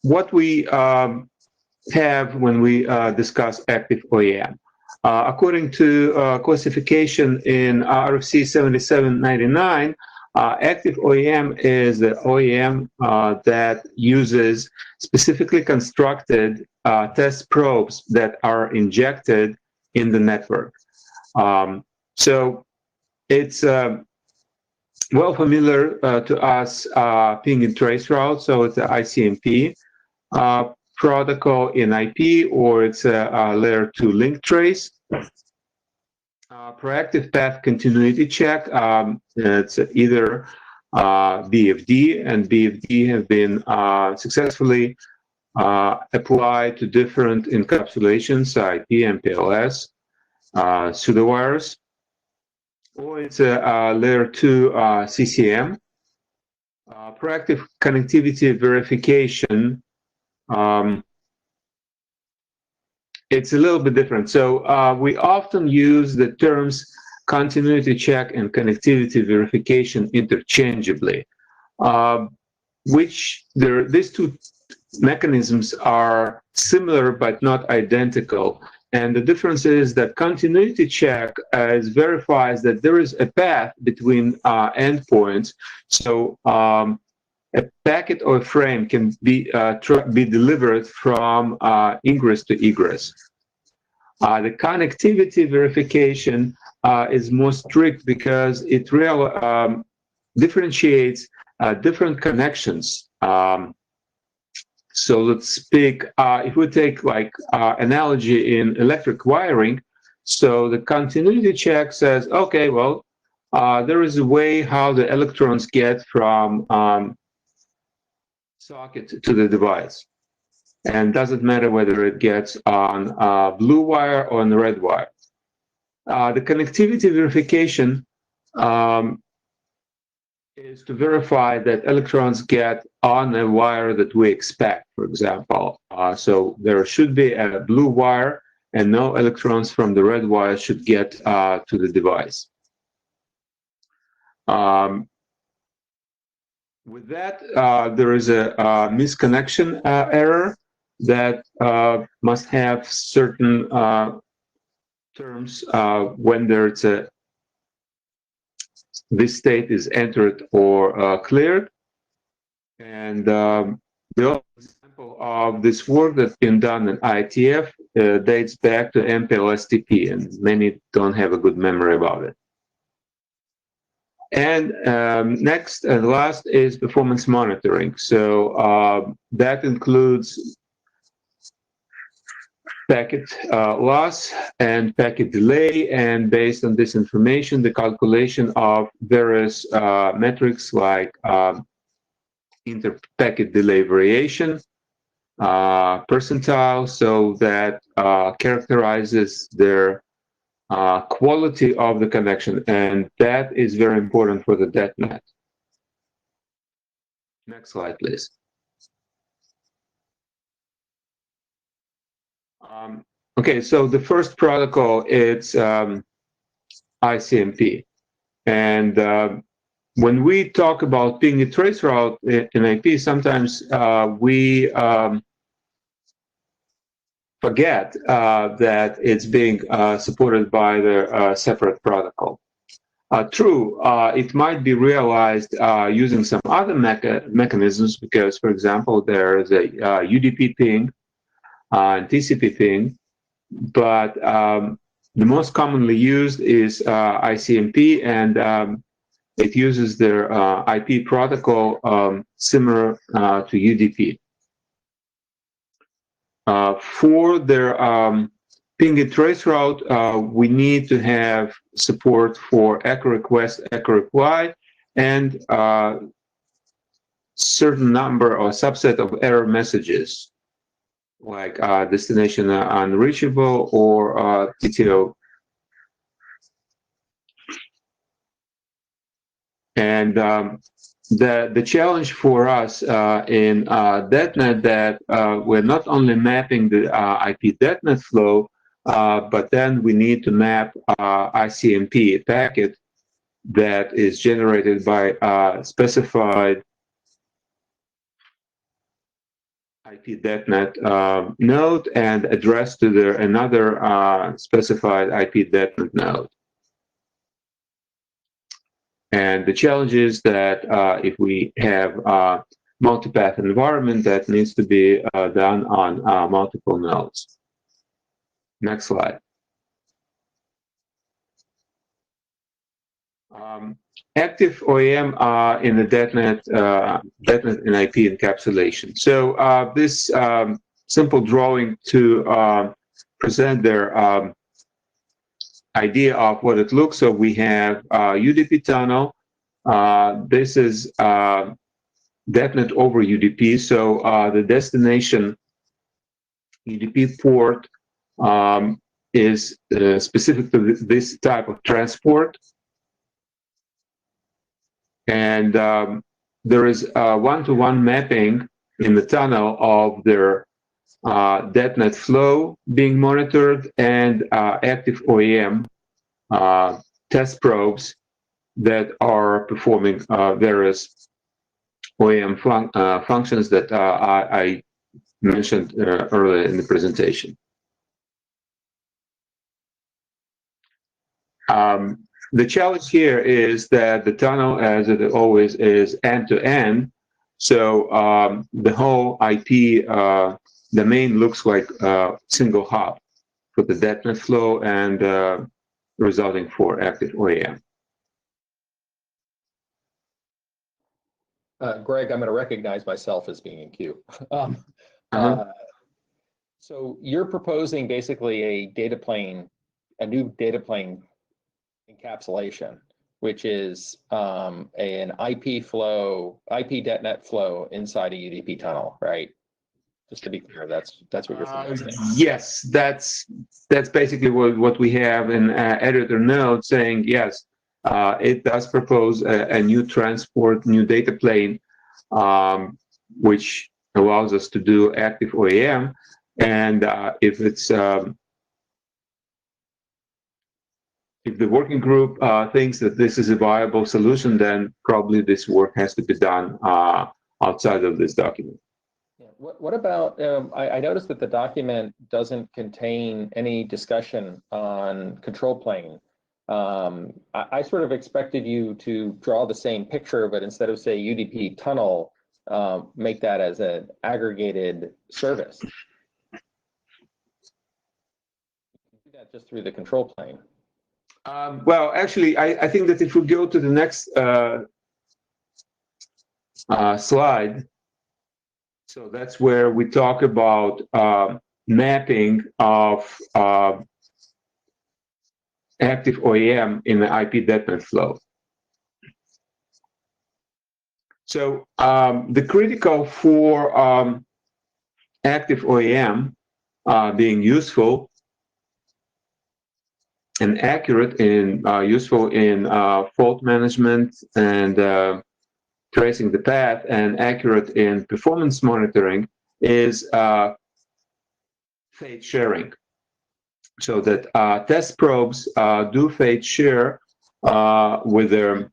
What we have when we discuss active OEM. According to classification in RFC 7799, active OEM is the OEM that uses specifically constructed test probes that are injected in the network. So it's well familiar to us ping and trace route, so it's the ICMP protocol in IP, or it's a layer 2 link trace. Proactive path continuity check, it's either BFD, and BFD have been successfully applied to different encapsulations, IP, MPLS, pseudowires, or it's a layer 2 CCM. Proactive connectivity verification, it's a little bit different. So we often use the terms continuity check and connectivity verification interchangeably. these two mechanisms are similar but not identical. And the difference is that continuity check verifies that there is a path between endpoints. So a packet or a frame can be delivered from ingress to egress. The connectivity verification is more strict because it differentiates different connections. So let's speak, if we take like analogy in electric wiring, so the continuity check says, okay, well, there is a way how the electrons get from socket to the device. And doesn't matter whether it gets on a blue wire or on a red wire. The connectivity verification is to verify that electrons get on a wire that we expect, for example. So there should be a blue wire and no electrons from the red wire should get to the device. With that, there is a misconnection error that must have certain terms when there's this state is entered or cleared. And the example of this work that's been done in IETF dates back to MPLS-TP, and many don't have a good memory about it. And next and last is performance monitoring. So that includes packet loss and packet delay, and based on this information, the calculation of various metrics like inter-packet delay variation, percentile, so that characterizes their quality of the connection, and that is very important for the DETNET. Next slide, please. Okay, so the first protocol, it's ICMP. And when we talk about ping a trace route in IP, sometimes we forget that it's being supported by the separate protocol. True, it might be realized using some other mechanisms because, for example, there is a UDP ping and TCP ping, but the most commonly used is ICMP, and it uses their IP protocol similar to UDP. For their ping and trace route, we need to have support for echo request, echo reply, and certain number or subset of error messages, like destination unreachable or TTO. And the challenge for us in DETNET that we're not only mapping the IP DETNET flow, but then we need to map ICMP packet that is generated by specified IP DETNET node and addressed to another specified IP DETNET node. And the challenge is that if we have a multipath environment, that needs to be done on multiple nodes. Next slide. Active OEM in the DETNET and IP encapsulation. So this simple drawing to present their idea of what it looks. So we have UDP tunnel. This is DETNET over UDP. So the destination UDP port is specific to this type of transport. And there is a one-to-one mapping in the tunnel of their DETNET flow being monitored and active OEM test probes that are performing various OEM functions that I mentioned earlier in the presentation. The challenge here is that the tunnel, as it always is, end-to-end. So the whole IP domain looks like a single hop for the DETNET flow and resulting for active OEM. Greg, I'm going to recognize myself as being in queue. So you're proposing basically a data plane, a new data plane encapsulation, which is an IP flow, IP DETNET flow inside a UDP tunnel, right? Just to be clear, that's what you're proposing. Yes, that's basically what we have in editor note saying yes. It does propose a new transport, new data plane, which allows us to do active OEM. And if it's if the working group thinks that this is a viable solution, then probably this work has to be done outside of this document. Yeah. What about, I noticed that the document doesn't contain any discussion on control plane. I sort of expected you to draw the same picture, but instead of say UDP tunnel, make that as an aggregated service. Do that just through the control plane. Well, actually, I think that if we go to the next slide, so that's where we talk about mapping of active OEM in the IP DETNET flow. So the critical for active OEM being useful and accurate in useful in fault management and tracing the path, and accurate in performance monitoring is fate sharing. So that test probes do fate share with their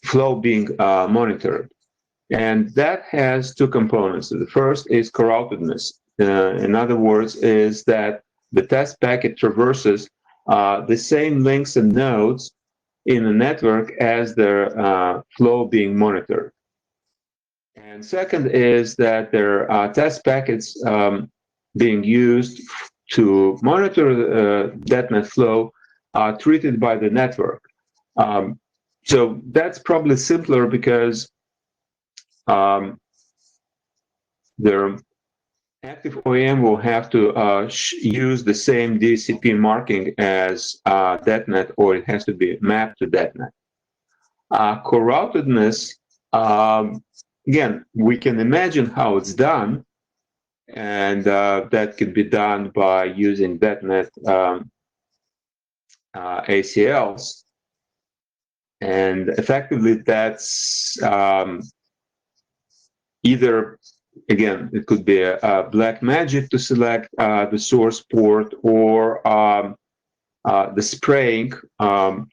flow being monitored. And that has two components. So the first is corroutedness. In other words, is that the test packet traverses the same links and nodes in the network as their flow being monitored. And second is that their test packets being used to monitor the DETNET flow are treated by the network. So that's probably simpler because their active OEM will have to use the same DCP marking as DETNET, or it has to be mapped to DETNET. Corroutedness, again, we can imagine how it's done, and that could be done by using DETNET ACLs. And effectively, that's either, again, it could be a black magic to select the source port, or the spraying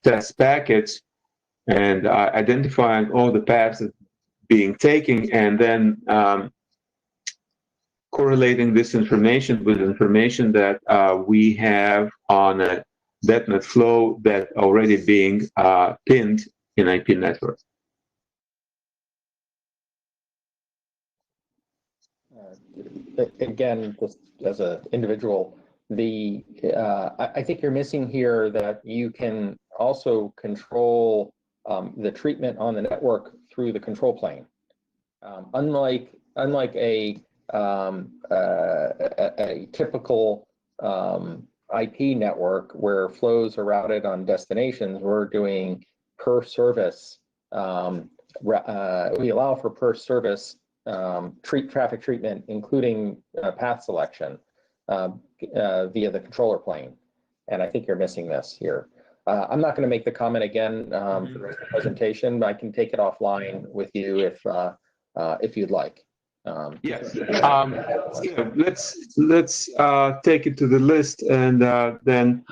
test packets and identifying all the paths that being taken, and then correlating this information with information that we have on a DETNET flow that already being pinned in IP network. Again, just as an individual, I think you're missing here that you can also control the treatment on the network through the control plane. Unlike a typical IP network where flows are routed on destinations, we're doing per service. We allow for per service traffic treatment, including path selection via the controller plane. And I think you're missing this here. I'm not going to make the comment again for the rest of the presentation, but I can take it offline with you if you'd like. Yes. Yeah, let's take it to the list, and then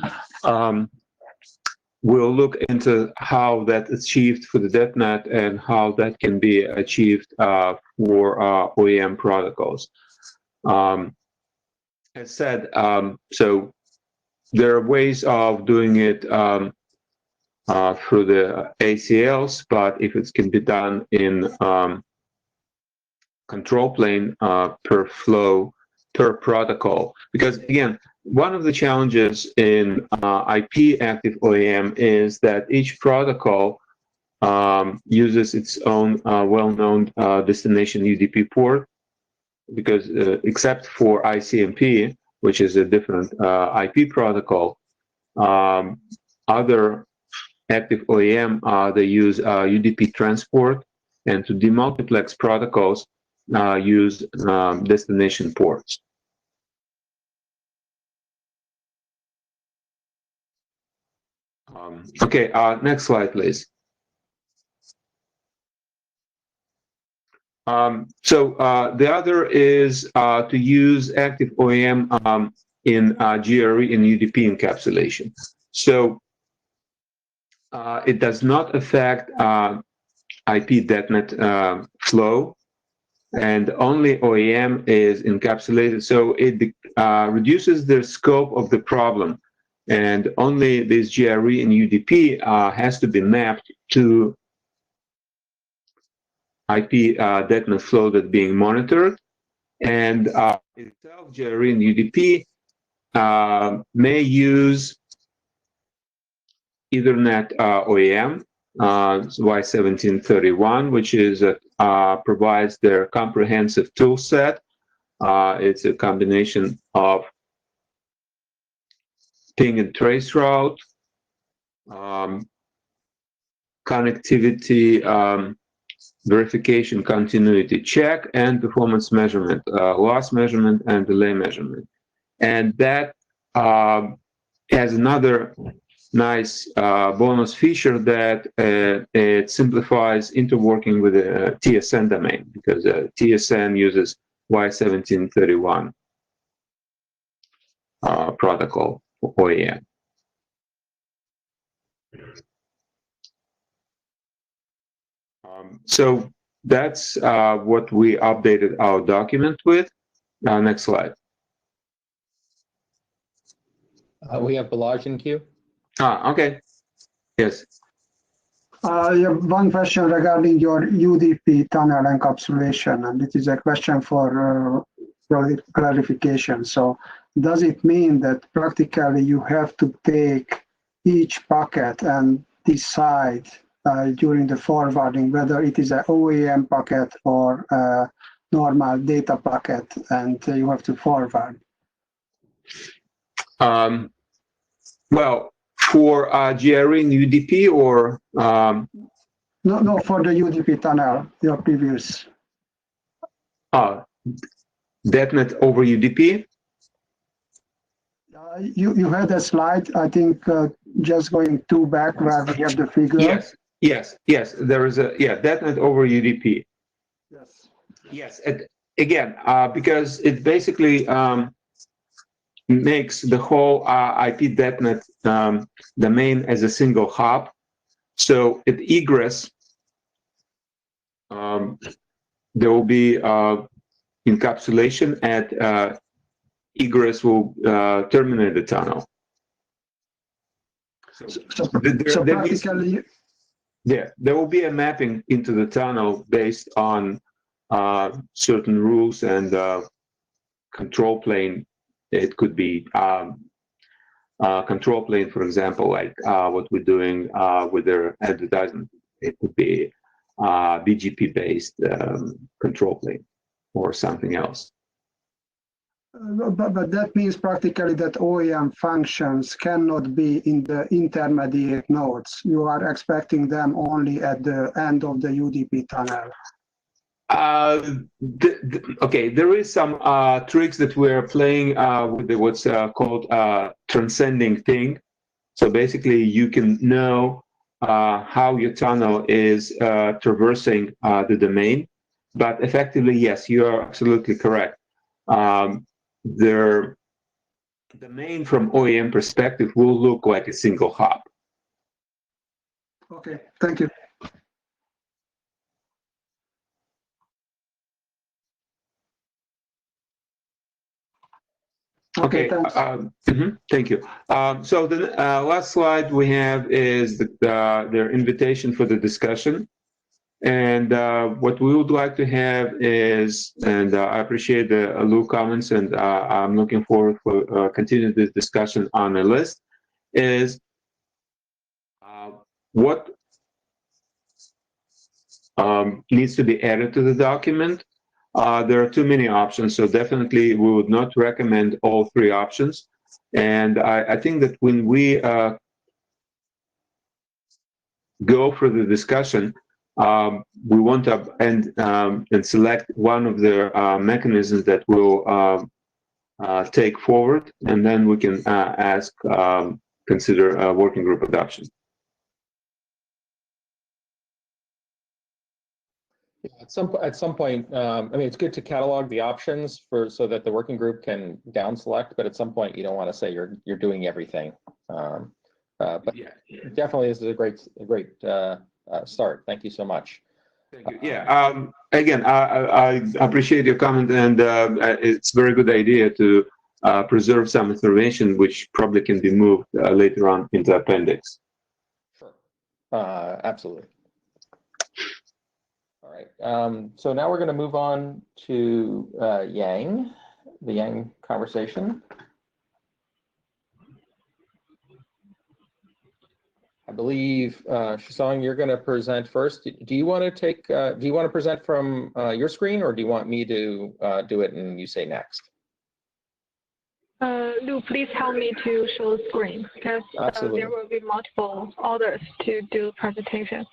we'll look into how that's achieved for the DETNET and how that can be achieved for OEM protocols. As said, so there are ways of doing it through the ACLs, but if it can be done in control plane per flow, per protocol, because again, one of the challenges in IP active OEM is that each protocol uses its own well-known destination UDP port, because except for ICMP, which is a different IP protocol, other active OEM, they use UDP transport, and to demultiplex protocols use destination ports. Okay, next slide, please. So the other is to use active OEM in GRE and UDP encapsulation. So it does not affect IP DETNET flow, and only OEM is encapsulated. So it reduces the scope of the problem, and only this GRE and UDP has to be mapped to IP DETNET flow that's being monitored, and itself GRE and UDP may use Ethernet OEM Y1731, which is provides their comprehensive tool set. It's a combination of ping and trace route, connectivity, verification, continuity check, and performance measurement, loss measurement, and delay measurement. And that has another nice bonus feature that it simplifies interworking with the TSN domain, because TSN uses Y1731 protocol for OEM. So that's what we updated our document with. Next slide. We have Balazs in queue. Okay. Yes. I have one question regarding your UDP tunnel encapsulation, and it is a question for clarification. So does it mean that practically you have to take each packet and decide during the forwarding whether it is an OEM packet or a normal data packet, and you have to forward? Well, for GRE and UDP, or No, for the UDP tunnel, your previous. DETNET over UDP. You had a slide, I think, just going two back where we have the figure. Yes. There is a DETNET over UDP. Yes. Again, because it basically makes the whole IP DETNET domain as a single hop. So at egress, there will be encapsulation. At egress will terminate the tunnel. So practically, there will be a mapping into the tunnel based on certain rules and control plane. It could be control plane, for example, like what we're doing with their advertisement. It could be BGP-based control plane or something else. but that means practically that OEM functions cannot be in the intermediate nodes. You are expecting them only at the end of the UDP tunnel. Okay, there is some tricks that we're playing with what's called transcending thing. So basically, you can know how your tunnel is traversing the domain, but effectively, yes, you are absolutely correct. The domain from OEM perspective will look like a single hop. Okay, thank you. Okay, thanks. thank you. So the last slide we have is their invitation for the discussion. And what we would like to have is, and I appreciate the Lou comments, and I'm looking forward for continuing this discussion on the list, is what needs to be added to the document. There are too many options, so definitely we would not recommend all three options. And I think that when we go for the discussion, we want to and select one of the mechanisms that will take forward, and then we can consider working group adoption. At some point, I mean, it's good to catalog the options so that the working group can down select, but at some point you don't want to say you're doing everything. But yeah, definitely this is a great start. Thank you so much. Thank you. Yeah. Again, I appreciate your comment, and it's a very good idea to preserve some information which probably can be moved later on into appendix. Sure. Absolutely. All right. So now we're going to move on to the Yang conversation. I believe, Shasang, you're going to present first. Do you want to present from your screen, or do you want me to do it and you say next? Lou, please help me to show the screen, because there will be multiple others to do presentation.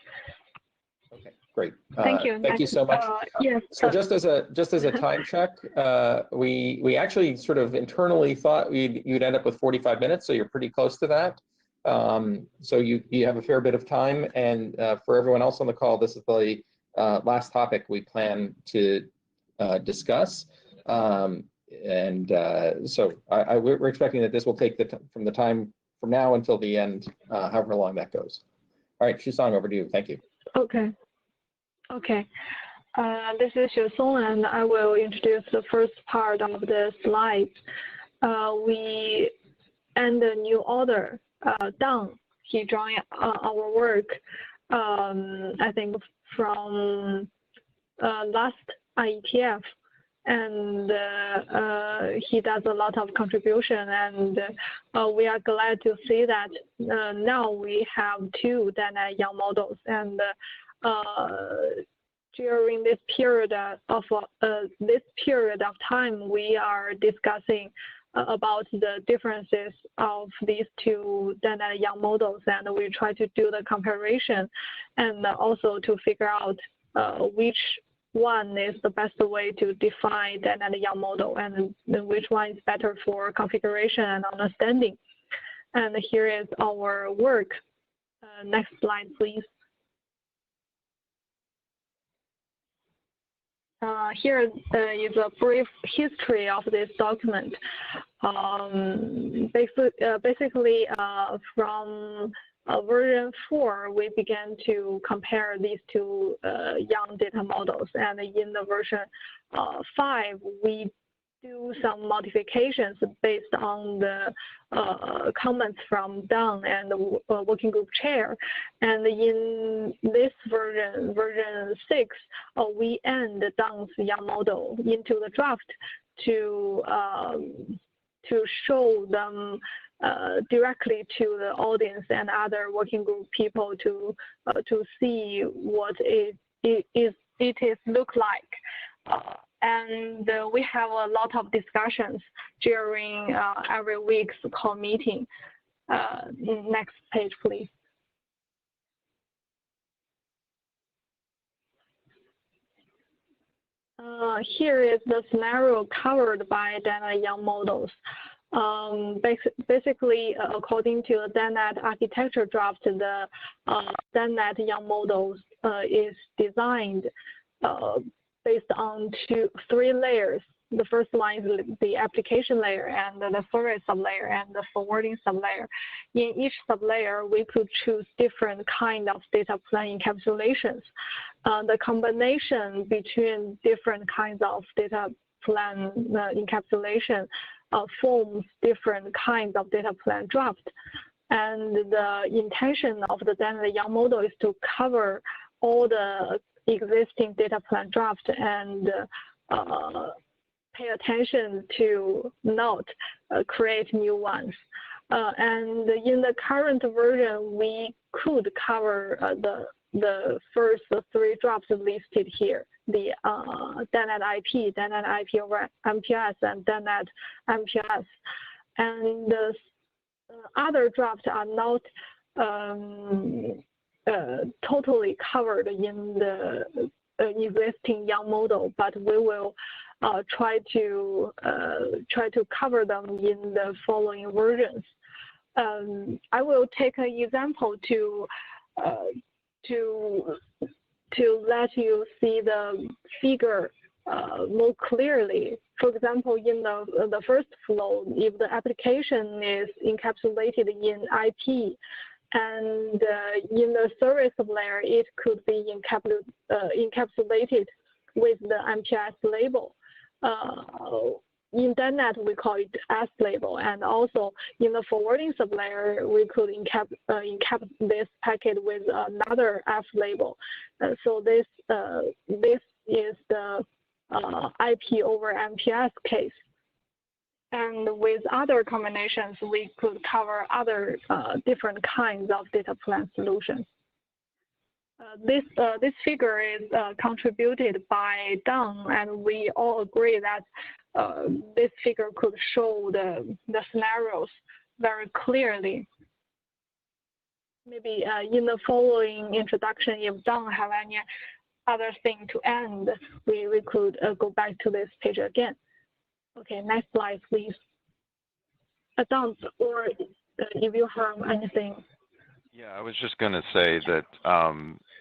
Okay, great. Thank you. Thank you so much. Yes. So just as a time check, we actually sort of internally thought you'd end up with 45 minutes, so you're pretty close to that. So you have a fair bit of time, and for everyone else on the call, this is the last topic we plan to discuss. So we're expecting that this will take from the time from now until the end, however long that goes. All right, Shusong, over to you. Thank you. Okay. This is Shusong, and I will introduce the first part of the slides. We and the new order. Dang, he joined our work, I think from last IETF, and he does a lot of contribution, and we are glad to see that now we have two DETNET Yang models, and during this period of time, we are discussing about the differences of these two DETNET Yang models, and we try to do the comparison, and also to figure out which one is the best way to define DETNET Yang model, and which one is better for configuration and understanding. And here is our work. Next slide, please. Here is a brief history of this document. Basically, from version 4, we began to compare these two Yang data models, and in the version 5, we do some modifications based on the comments from Dang and the working group chair. And in this version 6, we add Dang's Yang model into the draft to show them directly to the audience and other working group people to see what it look like. And we have a lot of discussions during every week's call meeting. Next page, please. Here is the scenario covered by DETNET Yang models. Basically, according to the DETNET architecture draft, the DETNET Yang models is designed based on three layers. The first one is the application layer and the service sublayer and the forwarding sublayer. In each sublayer, we could choose different kind of data plan encapsulations. The combination between different kinds of data plan encapsulation forms different kinds of data plan draft. And the intention of the DETNET Young model is to cover all the existing data plan draft and pay attention to not create new ones. And in the current version, we could cover the first three drafts listed here, the DETNET IP, DETNET IP over MPLS, and DETNET MPLS. And the other drafts are not totally covered in the existing Young model, but we will try to cover them in the following versions. I will take an example to let you see the figure more clearly. For example, in the first flow, if the application is encapsulated in IP, and in the service layer, it could be encapsulated with the MPLS label. In DETNET, we call it S label, and also in the forwarding sublayer, we could encap this packet with another F label. So this is the IP over MPLS case. And with other combinations, we could cover other different kinds of data plan solutions. This figure is contributed by Deng, and we all agree that this figure could show the scenarios very clearly. Maybe in the following introduction, if Deng have any other thing to end, we could go back to this page again. Okay, next slide, please. Deng, or if you have anything. Yeah, I was just going to say that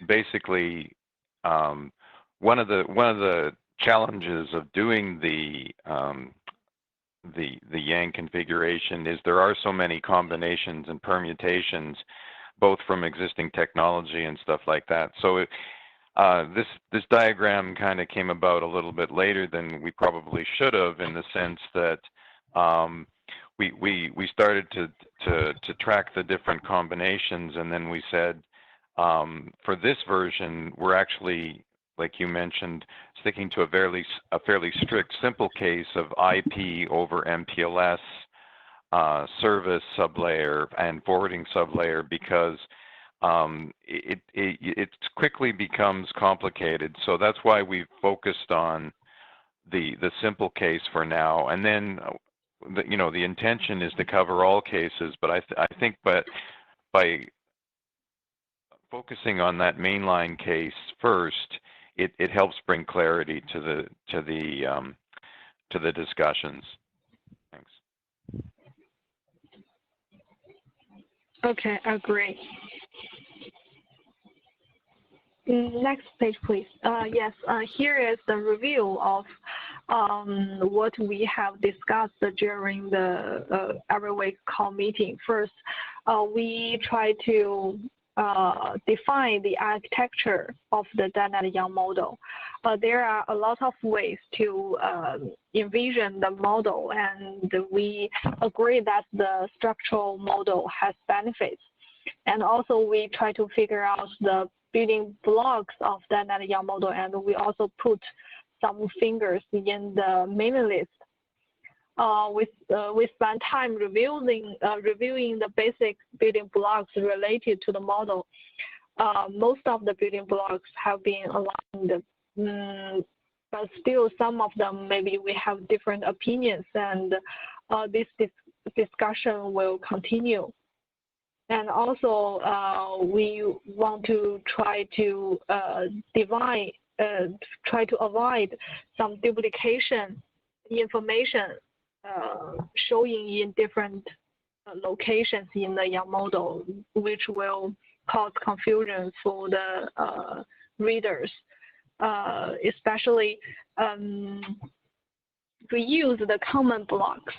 basically one of the challenges of doing the Yang configuration is there are so many combinations and permutations, both from existing technology and stuff like that. So this diagram kind of came about a little bit later than we probably should have, in the sense that we started to track the different combinations, and then we said for this version we're actually, like you mentioned, sticking to a fairly strict simple case of IP over MPLS, service sublayer and forwarding sublayer, because it quickly becomes complicated. So that's why we've focused on the simple case for now, and then the intention is to cover all cases. But I think by focusing on that mainline case first, it helps bring clarity to the discussions. Thanks. Okay, agree. Next page, please. Yes, here is the review of what we have discussed during the every week call meeting. First, we try to define the architecture of the DETNET Young model. There are a lot of ways to envision the model, and we agree that the structural model has benefits. And also we try to figure out the building blocks of the DETNET Young model, and we also put some fingers in the mailing list. We spent time reviewing the basic building blocks related to the model. Most of the building blocks have been aligned, but still some of them maybe we have different opinions, and this discussion will continue. And also we want to try to try to avoid some duplication information showing in different locations in the Young model, which will cause confusion for the readers, especially reuse the common blocks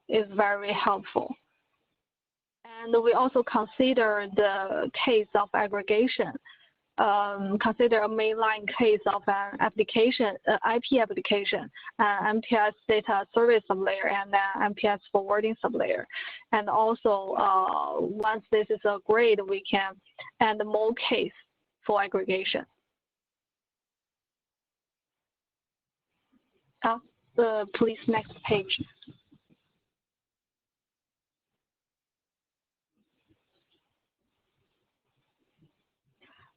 is very helpful. And we also consider the case of aggregation. Consider a mainline case of an application, IP application, MPS data service sublayer, and then MPS forwarding sublayer. And also, once this is agreed, we can add more case for aggregation. Please, next page.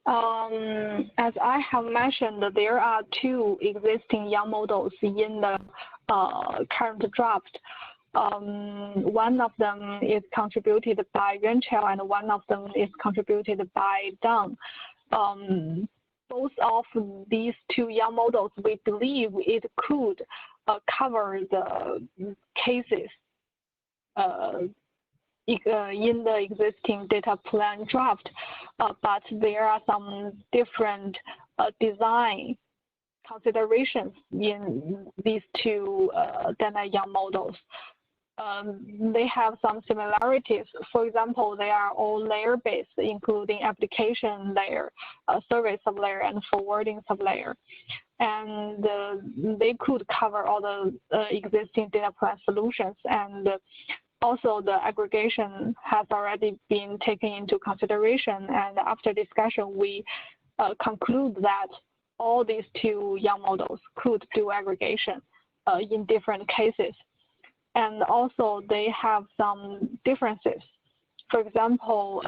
As I have mentioned, there are two existing young models in the current draft. One of them is contributed by Yuanchao and one of them is contributed by Deng. Both of these two young models, we believe it could cover the cases in the existing data plan draft, but there are some different design considerations in these two data young models. They have some similarities. For example, they are all layer-based, including application layer, service sublayer, and forwarding sublayer. And they could cover all the existing data plan solutions. And also, the aggregation has already been taken into consideration. And after discussion, we conclude that all these two young models could do aggregation in different cases. And also, they have some differences. For example,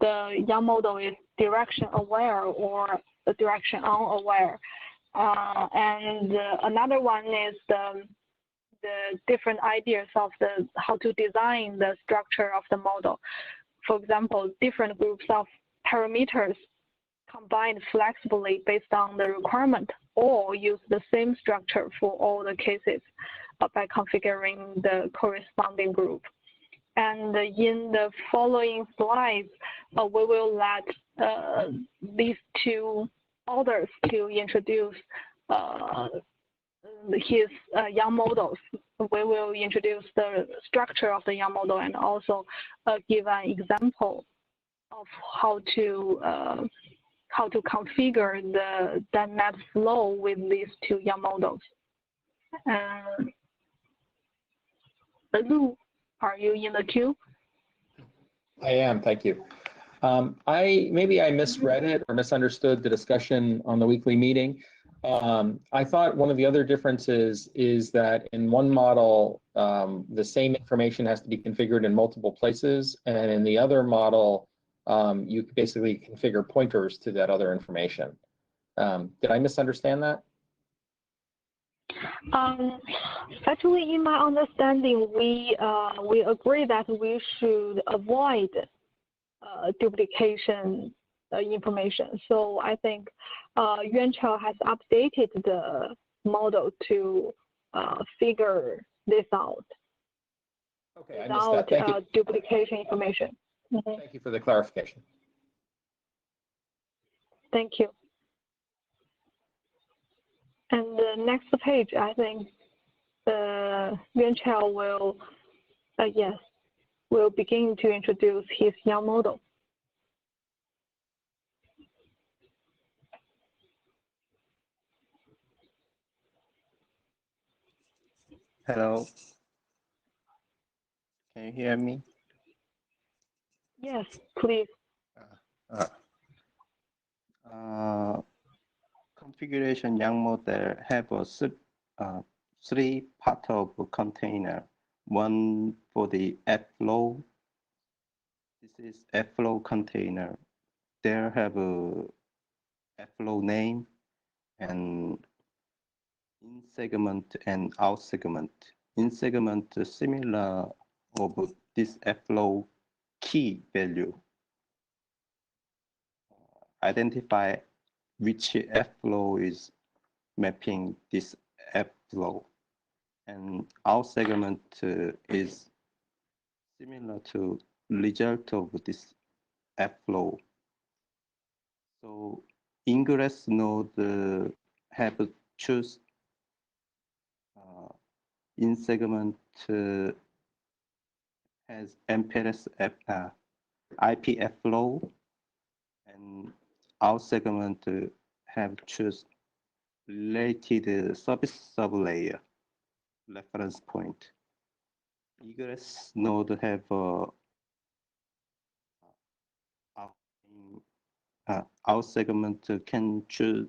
the young model is direction aware or the direction unaware. And another one is the different ideas of how to design the structure of the model. For example, different groups of parameters combined flexibly based on the requirement, or use the same structure for all the cases by configuring the corresponding group. And in the following slides, we will let these two authors to introduce his young models. We will introduce the structure of the young model and also give an example of how to configure the DETNET flow with these two young models. Lu, are you in the queue? I am, thank you. Maybe I misread it or misunderstood the discussion on the weekly meeting. I thought one of the other differences is that in one model, the same information has to be configured in multiple places, and in the other model, you basically configure pointers to that other information. Did I misunderstand that? Actually, in my understanding, we agree that we should avoid duplication information. So I think Yuanchao has updated the model to figure this out. Okay, I missed that. Thank you. Duplication information. Mm-hmm. Thank you for the clarification. Thank you. And the next page, I think Yuanchao will begin to introduce his young model. Hello. Can you hear me? Yes, please. Configuration young model have three part of container. One for the F-flow. This is F-flow container. There have a F-flow name and in segment and out segment. In segment similar of this F-flow key value. Identify which F-flow is mapping this F-flow. And our segment is similar to result of this F-flow. So ingress node have choose in segment has MPLS IPF flow, and out segment have choose related service sublayer reference point. Egress node have out segment can choose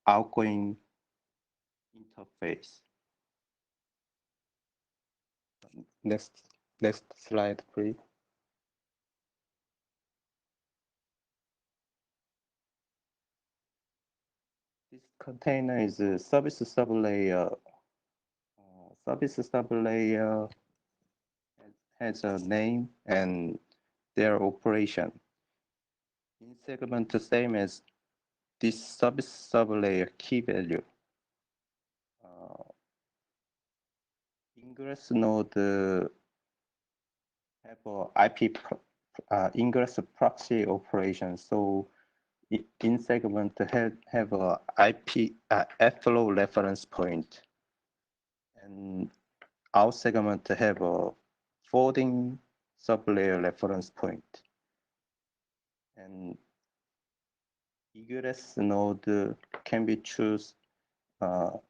outgoing interface. Next slide, please. This container is a service sublayer. Service sublayer has a name and their operation. In segment, the same as this service sublayer key value. Ingress node have a IP ingress proxy operation. So in segment have a IP flow reference point, and out segment have a forwarding sublayer reference point, and egress node can be choose MPLS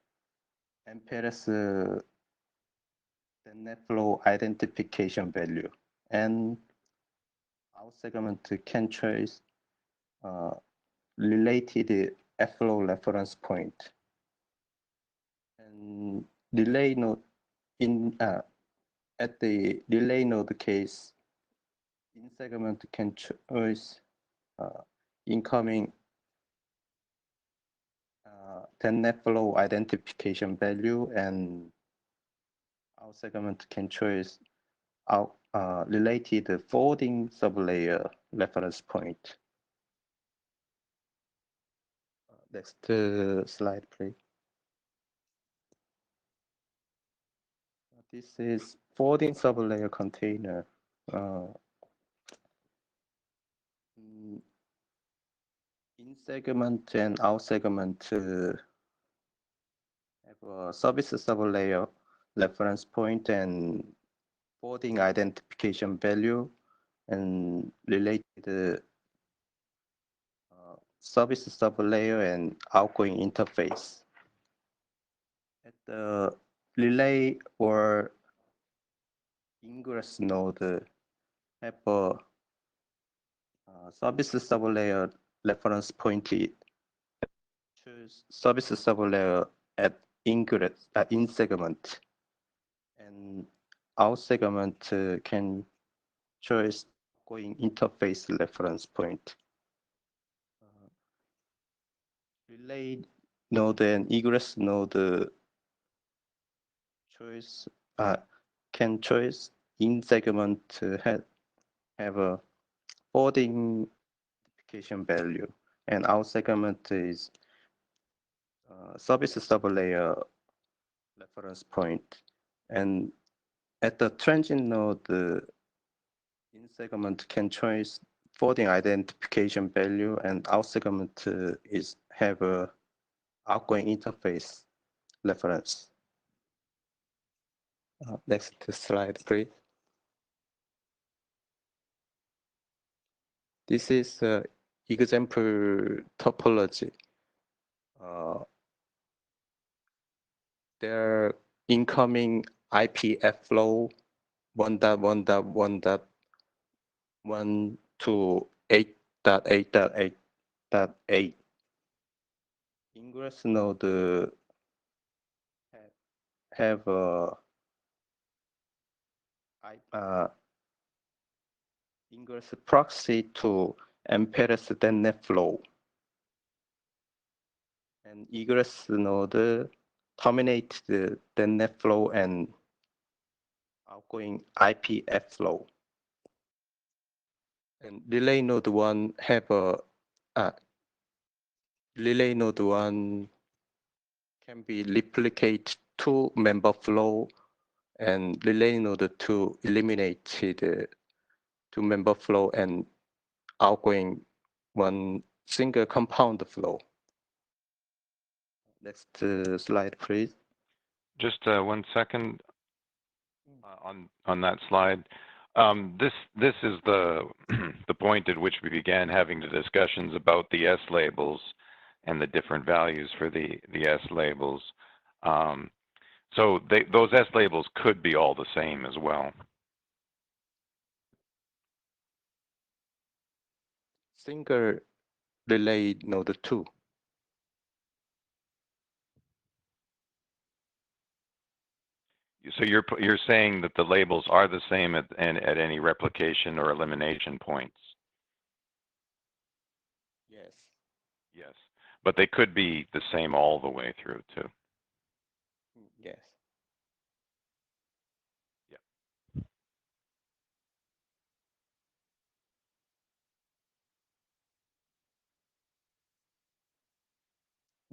DETNET flow identification value, and out segment can choose related flow reference point, and relay node in at the relay node case, in segment can choose incoming DETNET flow identification value, and our segment can choose out related forwarding sublayer reference point. Next slide, please. This is forwarding sublayer container. In segment and out segment have a service sublayer reference point and forwarding identification value and related service sublayer and outgoing interface. At the relay or ingress node have a service sublayer reference point. Choose service sublayer at ingress in segment, and out segment can choose going interface reference point. Relay node and egress node choice can choose in segment have a forwarding identification value, and out segment is service sublayer reference point. And at the transient node, in segment can choose forwarding identification value, and out segment is have a outgoing interface reference. Next slide, please. This is example topology. Their incoming IPF flow 1.1.1.1 to 8.8.8.8. Ingress node have ingress proxy to MPLS DETNET flow, and egress node terminate the DETNET flow and outgoing IPF flow. And relay node 1 have a relay node 1 can be replicate two member flow, and relay node 2 eliminated two member flow and outgoing one single compound flow. Next slide, please. just 1 second on that slide. This is the the point at which we began having the discussions about the S labels and the different values for the S labels. So those S labels could be all the same as well. Single relay node 2. So you're saying that the labels are the same at any replication or elimination points? Yes. Yes, but they could be the same all the way through too. Yes.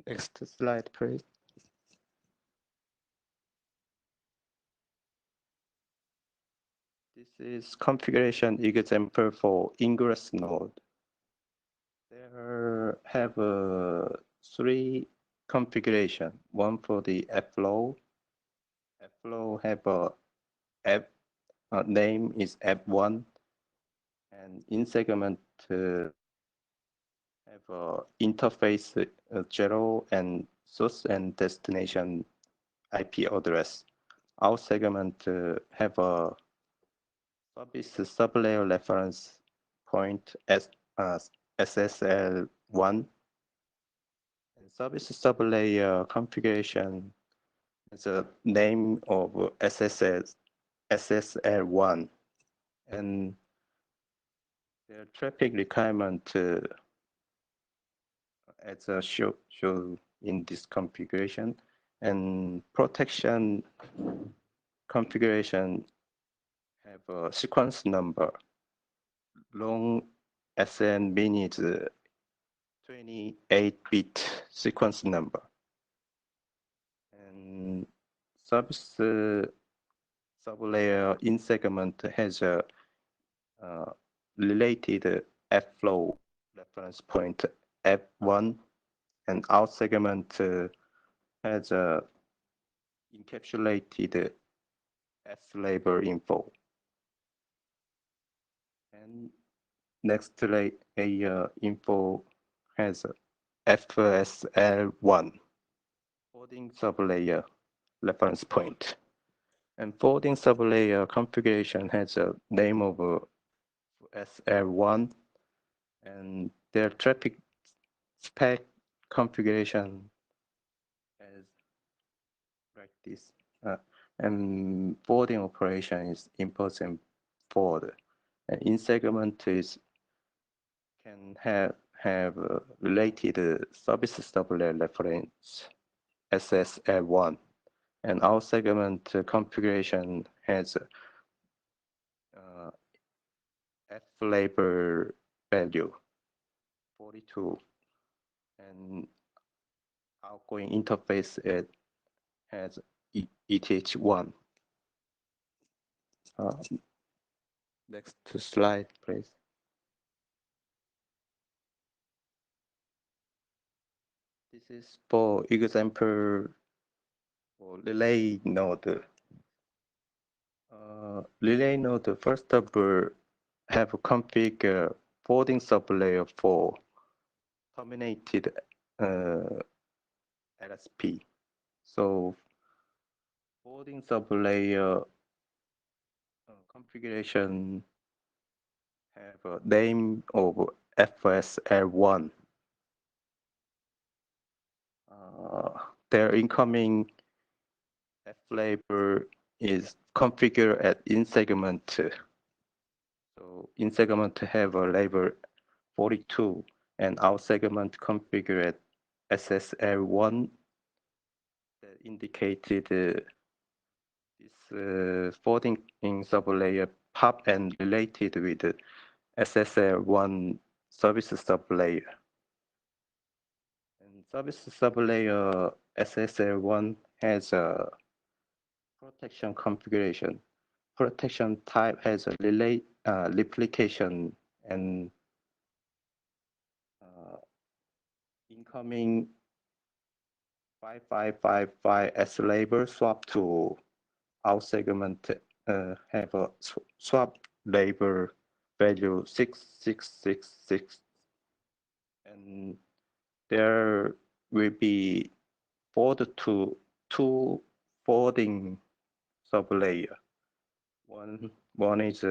Next slide, please. This is configuration example for ingress node. There have 3 configuration. One for the flow. Flow have a app name is app1, and in segment have a interface 0 and source and destination IP address. Our segment have a service sublayer reference point as SSL1, and service sublayer configuration is a name of SSL1, and the traffic requirement as a show in this configuration, and protection configuration have a sequence number. Long SN means 28-bit sequence number, and service sublayer in segment has a related flow reference point F1, and out segment has a encapsulated S label info. And next layer info has FSL1, forwarding sublayer reference point. And forwarding sublayer configuration has a name of SL1, and their traffic spec configuration is like this. And forwarding operation is import and forward. And in segment is can have related service sublayer reference SSL1, and our segment configuration has F label value 42, and outgoing interface it has ETH1. Next slide, please. This is for example for relay node. Relay node, first of all, have configured forwarding sublayer for terminated LSP. So forwarding sublayer configuration have a name of FSL1. Their incoming F label is configured at in segment. So in segment have a label 42, and out segment configured at SSL1 that indicated this forwarding in sublayer pub and related with SSL1 service sublayer. And service sublayer SSL1 has a protection configuration. Protection type has a relay replication, and incoming 5555 S label swap to out segment have a swap label value 6666, and there will be two folding sublayer. One is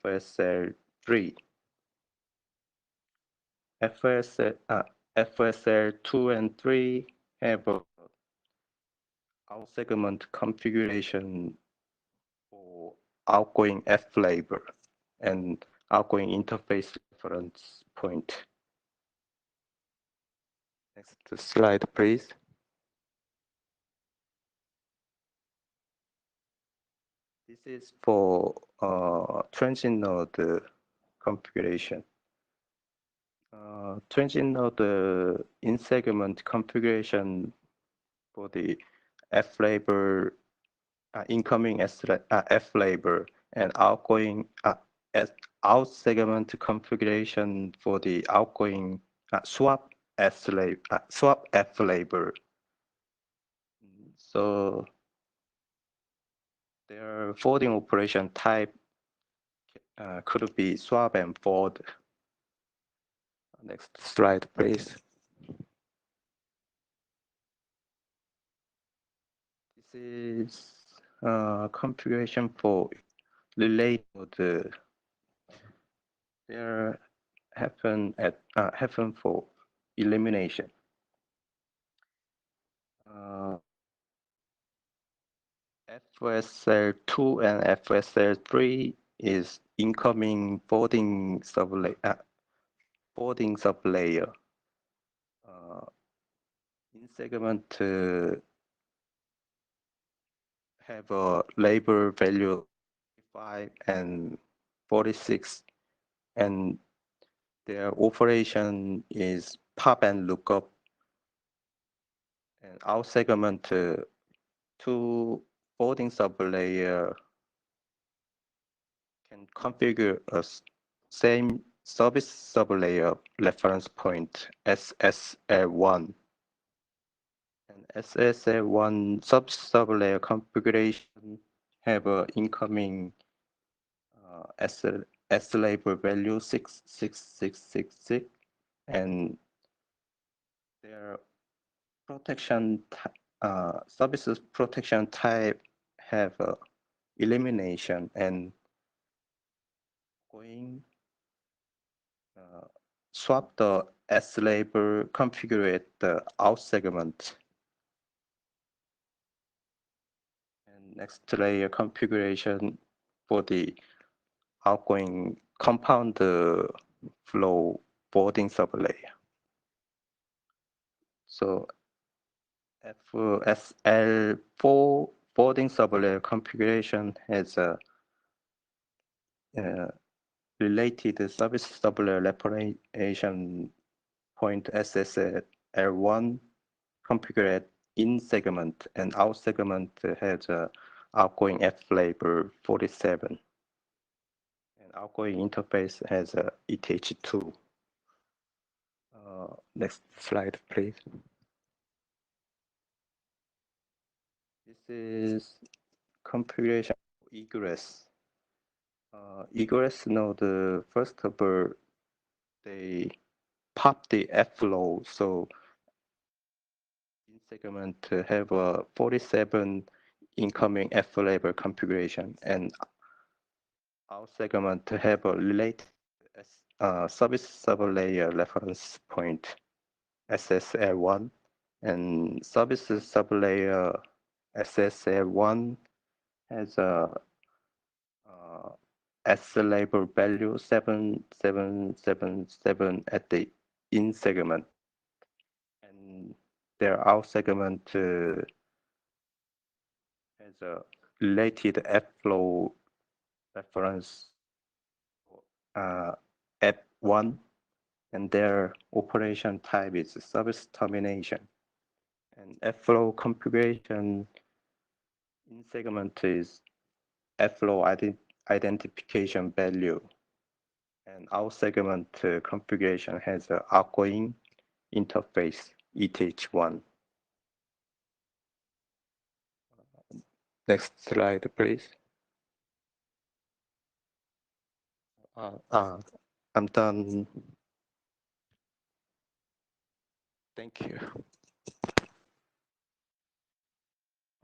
FSL3. FSL2 and 3 have a out segment configuration for outgoing F label and outgoing interface reference point. Next slide, please. This is for transient node configuration. Transient node in segment configuration for the F label, incoming F label, and outgoing out segment configuration for the outgoing swap F label. So their folding operation type could be swap and fold. Next slide, please. This is configuration for relay node. There happen for elimination. FSL2 and FSL3 is incoming folding sublayer. In segment have a label value 5 and 46, and their operation is pop and lookup. And out segment two folding sublayer can configure a same service sublayer reference point SSL1. And SSL1 sublayer configuration have a incoming S label value 66666, and their protection services protection type have elimination and going swap the S label, configure the out segment. And next layer configuration for the outgoing compound flow boarding sublayer. So FSL4 boarding sublayer configuration has a related service sublayer reparation point SSL1 configured in segment, and out segment has a outgoing F label 47. And outgoing interface has a ETH2. Next slide, please. This is configuration egress. Egress node, first of all, they pop the F flow, so in segment have a 47 incoming F label configuration, and our segment have a related service sublayer reference point SSL1, and service sublayer SSL1 has a S label value 7777 at the in segment, and their out segment has a related F flow reference F1, and their operation type is service termination. And F flow configuration in segment is F flow identification value. And our segment configuration has an outgoing interface, ETH1. Next slide, please. I'm done. Thank you.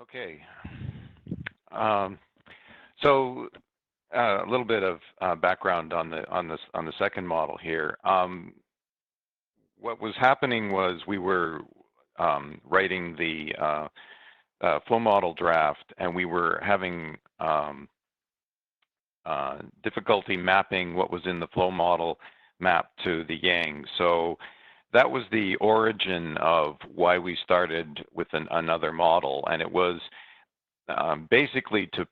Okay. So a little bit of background on the second model here. What was happening was we were writing the flow model draft, and we were having difficulty mapping what was in the flow model map to the Yang. So that was the origin of why we started with another model, and it was basically to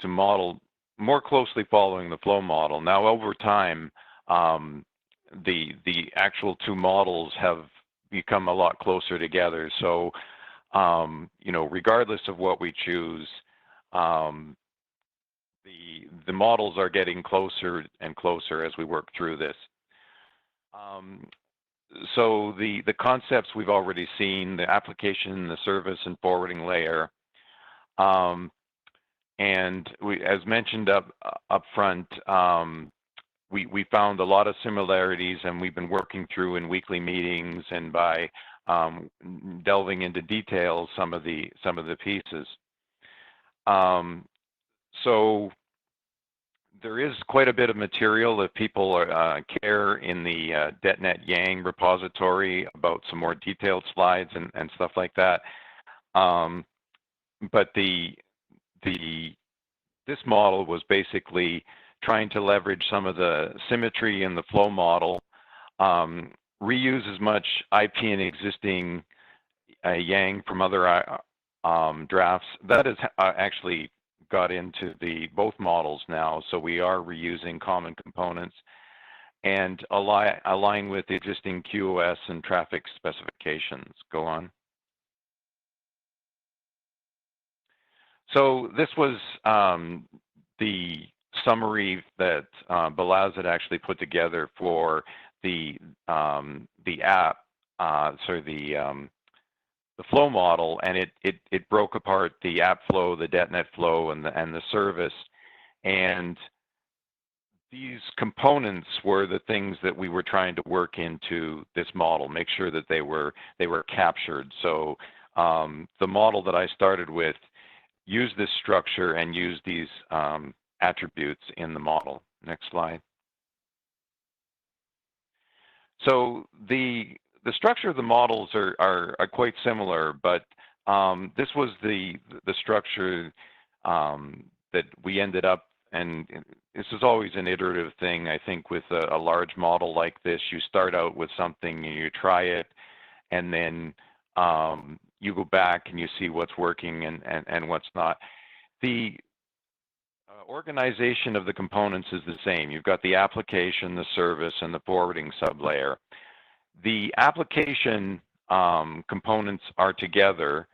model more closely following the flow model. Now, over time, the actual two models have become a lot closer together. So, you know, regardless of what we choose, the models are getting closer and closer as we work through this. So the concepts we've already seen, the application, the service, and forwarding layer. And we, as mentioned up front, we found a lot of similarities, and we've been working through in weekly meetings and by delving into details some of the pieces. So there is quite a bit of material if people care in the DETNET Yang repository about some more detailed slides and stuff like that. But this model was basically trying to leverage some of the symmetry in the flow model, reuse as much IP and existing Yang from other drafts. That is actually got into both models now, so we are reusing common components and align with the existing QoS and traffic specifications. Go on. So this was the summary that Balazs had actually put together for the app, the flow model, and it broke apart the app flow, the DETNET flow, and the service. And these components were the things that we were trying to work into this model, make sure that they were captured. So the model that I started with used this structure and used these attributes in the model. Next slide. So the structure of the models are quite similar, but this was the structure that we ended up, and this is always an iterative thing. I think with a large model like this, you start out with something and you try it, and then you go back and you see what's working and what's not. The organization of the components is the same. You've got the application, the service, and the forwarding sublayer. The application components are together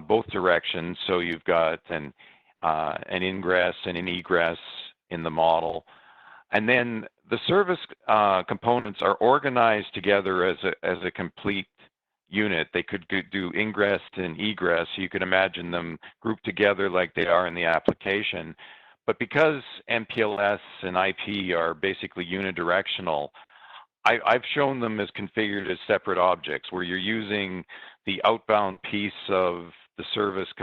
both directions, so you've got an ingress and an egress in the model. And then the service components are organized together as a complete unit. They could do ingress and egress. You could imagine them grouped together like they are in the application. But because MPLS and IP are basically unidirectional, I've shown them as configured as separate objects, where you're using the outbound piece of the service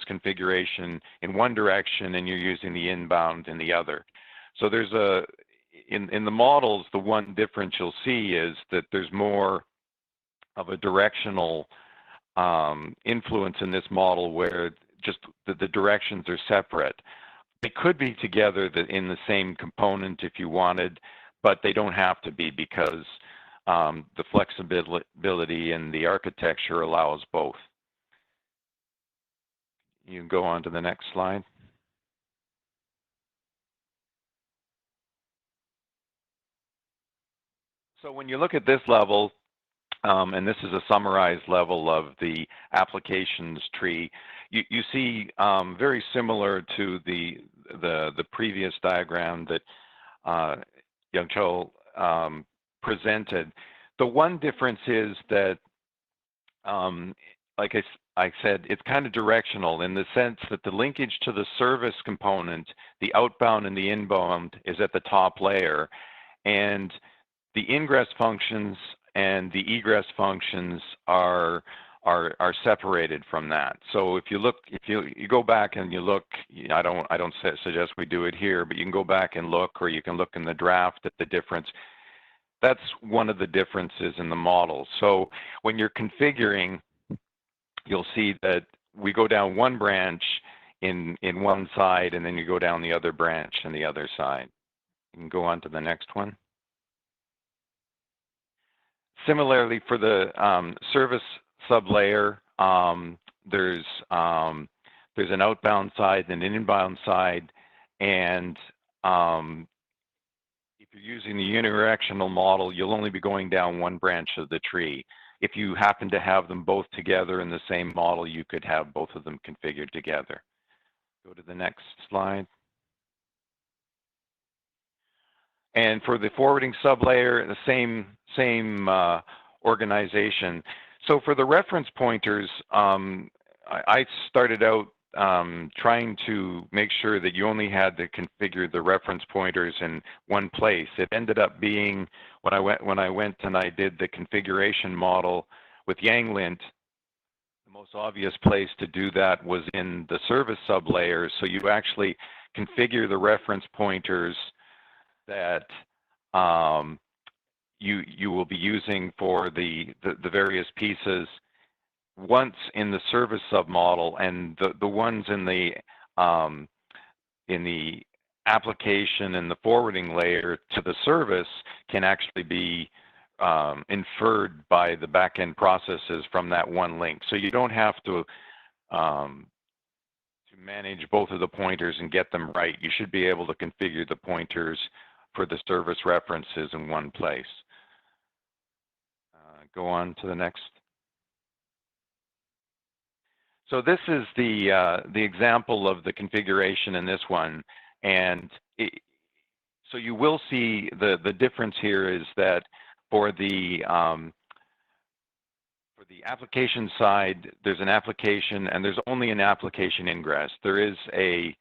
configuration in one direction, and you're using the inbound in the other. So there's in the models, the one difference you'll see is that there's more of a directional influence in this model, where just the directions are separate. They could be together in the same component if you wanted, but they don't have to be, because the flexibility and the architecture allows both. You can go on to the next slide. So when you look at this level, and this is a summarized level of the applications tree, you see very similar to the the previous diagram that Young Cho presented. The one difference is that, like I said, it's kind of directional in the sense that the linkage to the service component, the outbound and the inbound, is at the top layer, and the ingress functions and the egress functions are separated from that. So if you look, if you go back and you look, I don't suggest we do it here, but you can go back and look, or you can look in the draft at the difference. That's one of the differences in the model. So when you're configuring, you'll see that we go down one branch in one side, and then you go down the other branch in the other side. You can go on to the next one. Similarly, for the service sublayer, there's an outbound side and an inbound side, and if you're using the unidirectional model, you'll only be going down one branch of the tree. If you happen to have them both together in the same model, you could have both of them configured together. Go to the next slide. And for the forwarding sublayer, the same organization. So for the reference pointers, I started out trying to make sure that you only had to configure the reference pointers in one place. It ended up being, when I went and I did the configuration model with YangLint, the most obvious place to do that was in the service sublayer. So you actually configure the reference pointers that you will be using for the various pieces once in the service submodel, and the ones in the application and the forwarding layer to the service can actually be inferred by the backend processes from that one link. So you don't have to manage both of the pointers and get them right. You should be able to configure the pointers for the service references in one place. Go on to the next. So this is the example of the configuration in this one, and so you will see the difference here is that for the application side, there's an application, and there's only an application ingress. There is a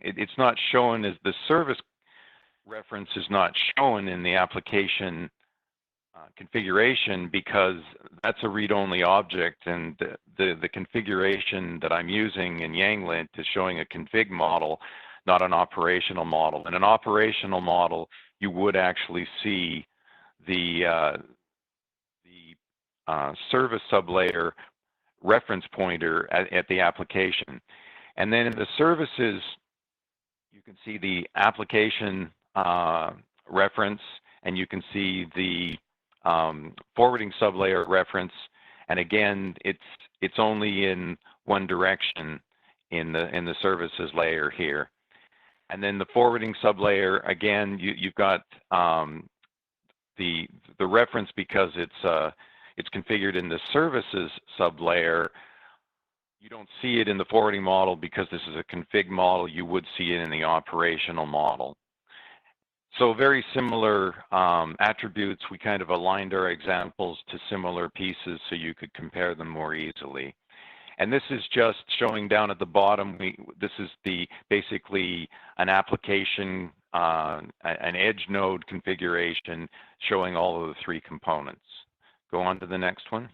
it's not shown as the service reference is not shown in the application configuration because that's a read-only object, and the configuration that I'm using in YangLint is showing a config model, not an operational model. In an operational model, you would actually see the service sublayer reference pointer at the application. And then in the services, you can see the application reference, and you can see the forwarding sublayer reference. And again, it's only in one direction in the services layer here. And then the forwarding sublayer, again, you've got the reference because it's configured in the services sublayer. You don't see it in the forwarding model because this is a config model. You would see it in the operational model. So very similar attributes. We kind of aligned our examples to similar pieces so you could compare them more easily. And this is just showing down at the bottom. This is basically an application, an edge node configuration showing all of the three components. Go on to the next one.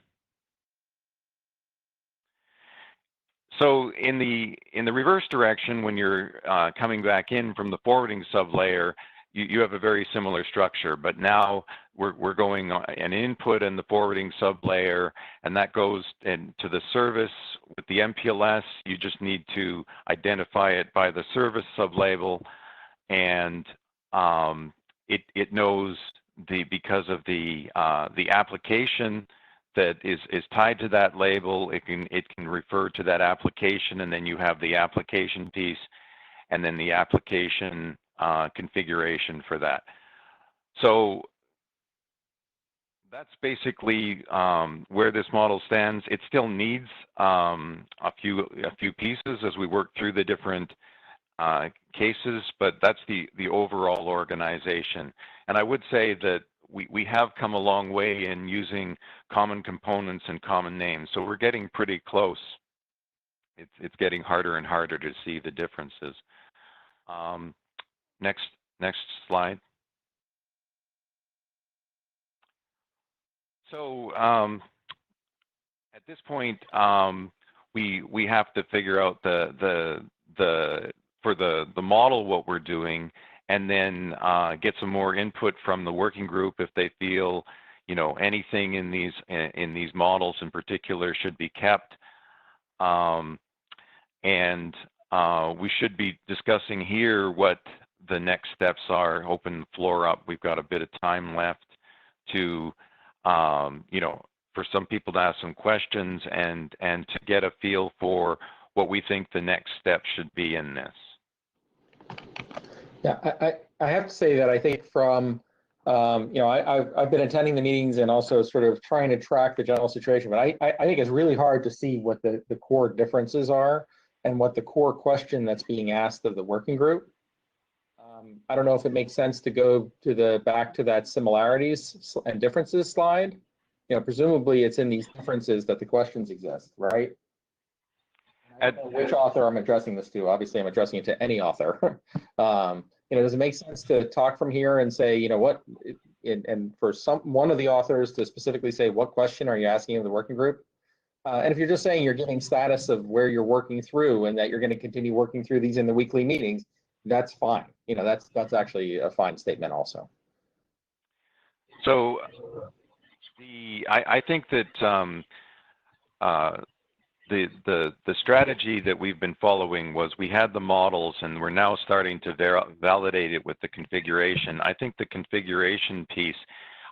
So in the reverse direction, when you're coming back in from the forwarding sublayer, you have a very similar structure, but now we're going an input in the forwarding sublayer, and that goes into the service. With the MPLS, you just need to identify it by the service sublabel, and it knows because of the application that is tied to that label, it can refer to that application, and then you have the application piece, and then the application configuration for that. So that's basically where this model stands. It still needs a few pieces as we work through the different cases, but that's the overall organization. And I would say that we have come a long way in using common components and common names. So we're getting pretty close. It's getting harder and harder to see the differences. Next slide. So at this point, we have to figure out for the model what we're doing, and then get some more input from the working group if they feel, you know, anything in these models in particular should be kept. And we should be discussing here what the next steps are. Open the floor up. We've got a bit of time left to, you know, for some people to ask some questions and to get a feel for what we think the next step should be in this. Yeah, I have to say that I think from, you know, I've been attending the meetings and also sort of trying to track the general situation, but I think it's really hard to see what the core differences are and what the core question that's being asked of the working group. I don't know if it makes sense to go to back to that similarities and differences slide. You know, presumably it's in these differences that the questions exist, right? I don't know which author I'm addressing this to. Obviously, I'm addressing it to any author. You know, does it make sense to talk from here and say, you know, what, and for one of the authors to specifically say, what question are you asking of the working group? And if you're just saying you're giving status of where you're working through and that you're going to continue working through these in the weekly meetings, that's fine. You know, that's actually a fine statement also. So I think that the strategy that we've been following was we had the models and we're now starting to validate it with the configuration. I think the configuration piece,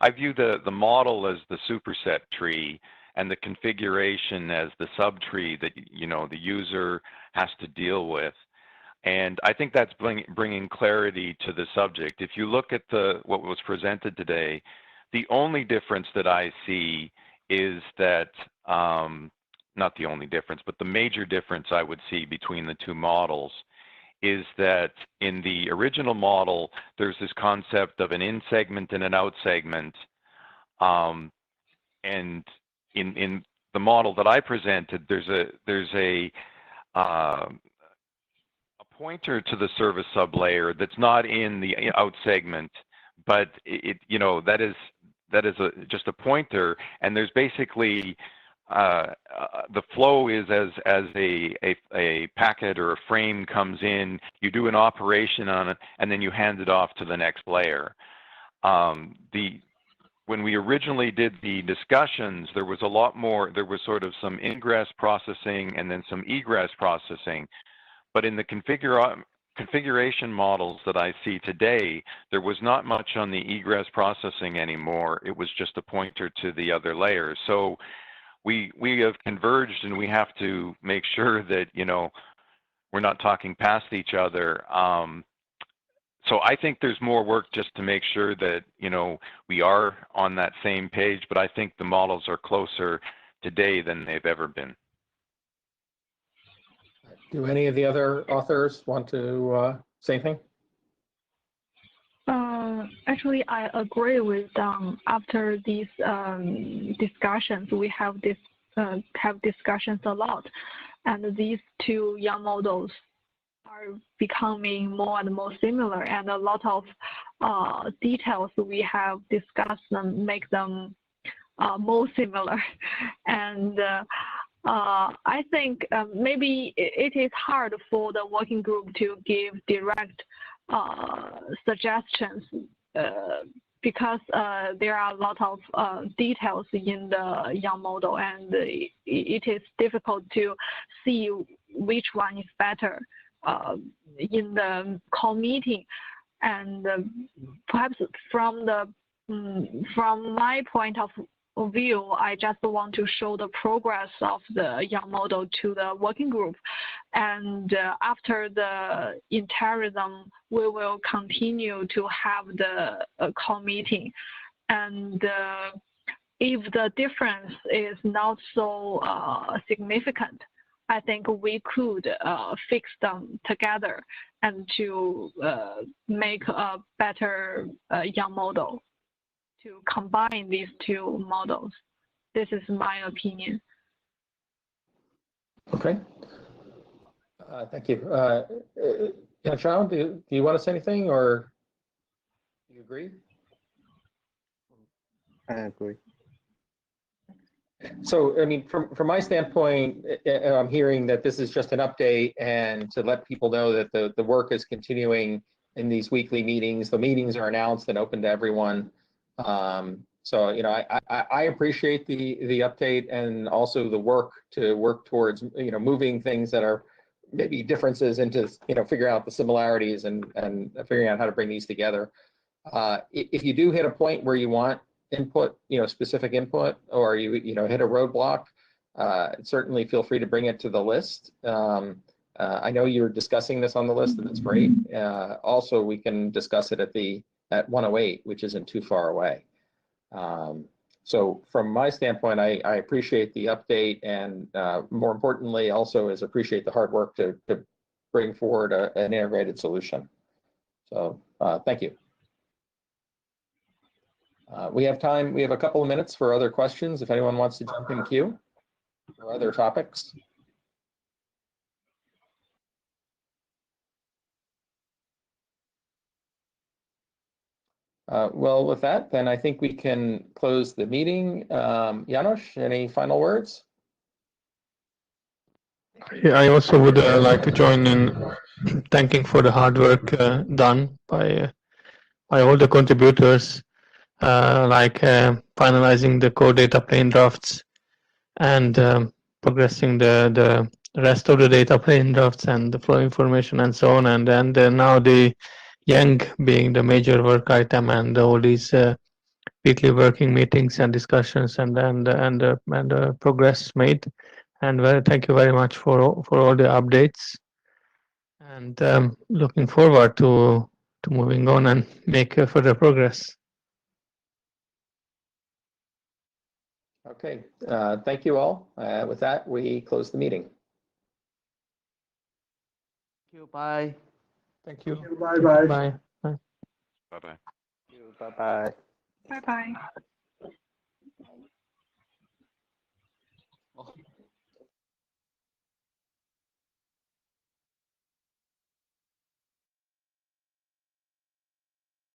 I view the model as the superset tree and the configuration as the subtree that, you know, the user has to deal with. And I think that's bringing clarity to the subject. If you look at what was presented today, the only difference that I see is that, not the only difference, but the major difference I would see between the two models is that in the original model, there's this concept of an in segment and an out segment. And in the model that I presented, there's a pointer to the service sublayer that's not in the out segment, but you know, that is just a pointer, and there's basically the flow is as a packet or a frame comes in, you do an operation on it, and then you hand it off to the next layer. When we originally did the discussions, there was a lot more, there was sort of some ingress processing and then some egress processing. But in the configuration models that I see today, there was not much on the egress processing anymore. It was just a pointer to the other layers. So we have converged, and we have to make sure that, you know, we're not talking past each other. So I think there's more work just to make sure that, you know, we are on that same page, but I think the models are closer today than they've ever been. Do any of the other authors want to say anything? Actually, I agree with after these discussions, we have discussions a lot, and these two young models are becoming more and more similar, and a lot of details we have discussed them make them more similar. And I think maybe it is hard for the working group to give direct suggestions because there are a lot of details in the young model, and it is difficult to see which one is better in the call meeting. And perhaps from my point of view, I just want to show the progress of the young model to the working group. And after the interim, we will continue to have the call meeting. And if the difference is not so significant, I think we could fix them together and to make a better young model, to combine these two models. This is my opinion. Okay. Thank you. Xiao, do you want to say anything, or do you agree? I agree. So, I mean, from my standpoint, I'm hearing that this is just an update and to let people know that the work is continuing in these weekly meetings. The meetings are announced and open to everyone. So, you know, I appreciate the update and also the work to work towards, you know, moving things that are maybe differences into, you know, figuring out the similarities and figuring out how to bring these together. If you do hit a point where you want input, you know, specific input, or you know, hit a roadblock, certainly feel free to bring it to the list. I know you're discussing this on the list, and that's great. Also, we can discuss it at 108, which isn't too far away. So from my standpoint, I appreciate the update, and more importantly, also is appreciate the hard work to bring forward an integrated solution. So thank you. We have time. We have a couple of minutes for other questions if anyone wants to jump in queue or other topics. Well, with that, then I think we can close the meeting. Janos, any final words? Yeah, I also would like to join in thanking for the hard work done by all the contributors, like finalizing the core data plane drafts and progressing the rest of the data plane drafts and the flow information and so on. And then now the Yang being the major work item, and all these weekly working meetings and discussions and progress made. And thank you very much for all the updates. And looking forward to moving on and make further progress. Okay, thank you all. With that, we close the meeting. Thank you. Bye. Thank you. Bye bye. Bye. Bye-bye. Bye bye. Bye bye.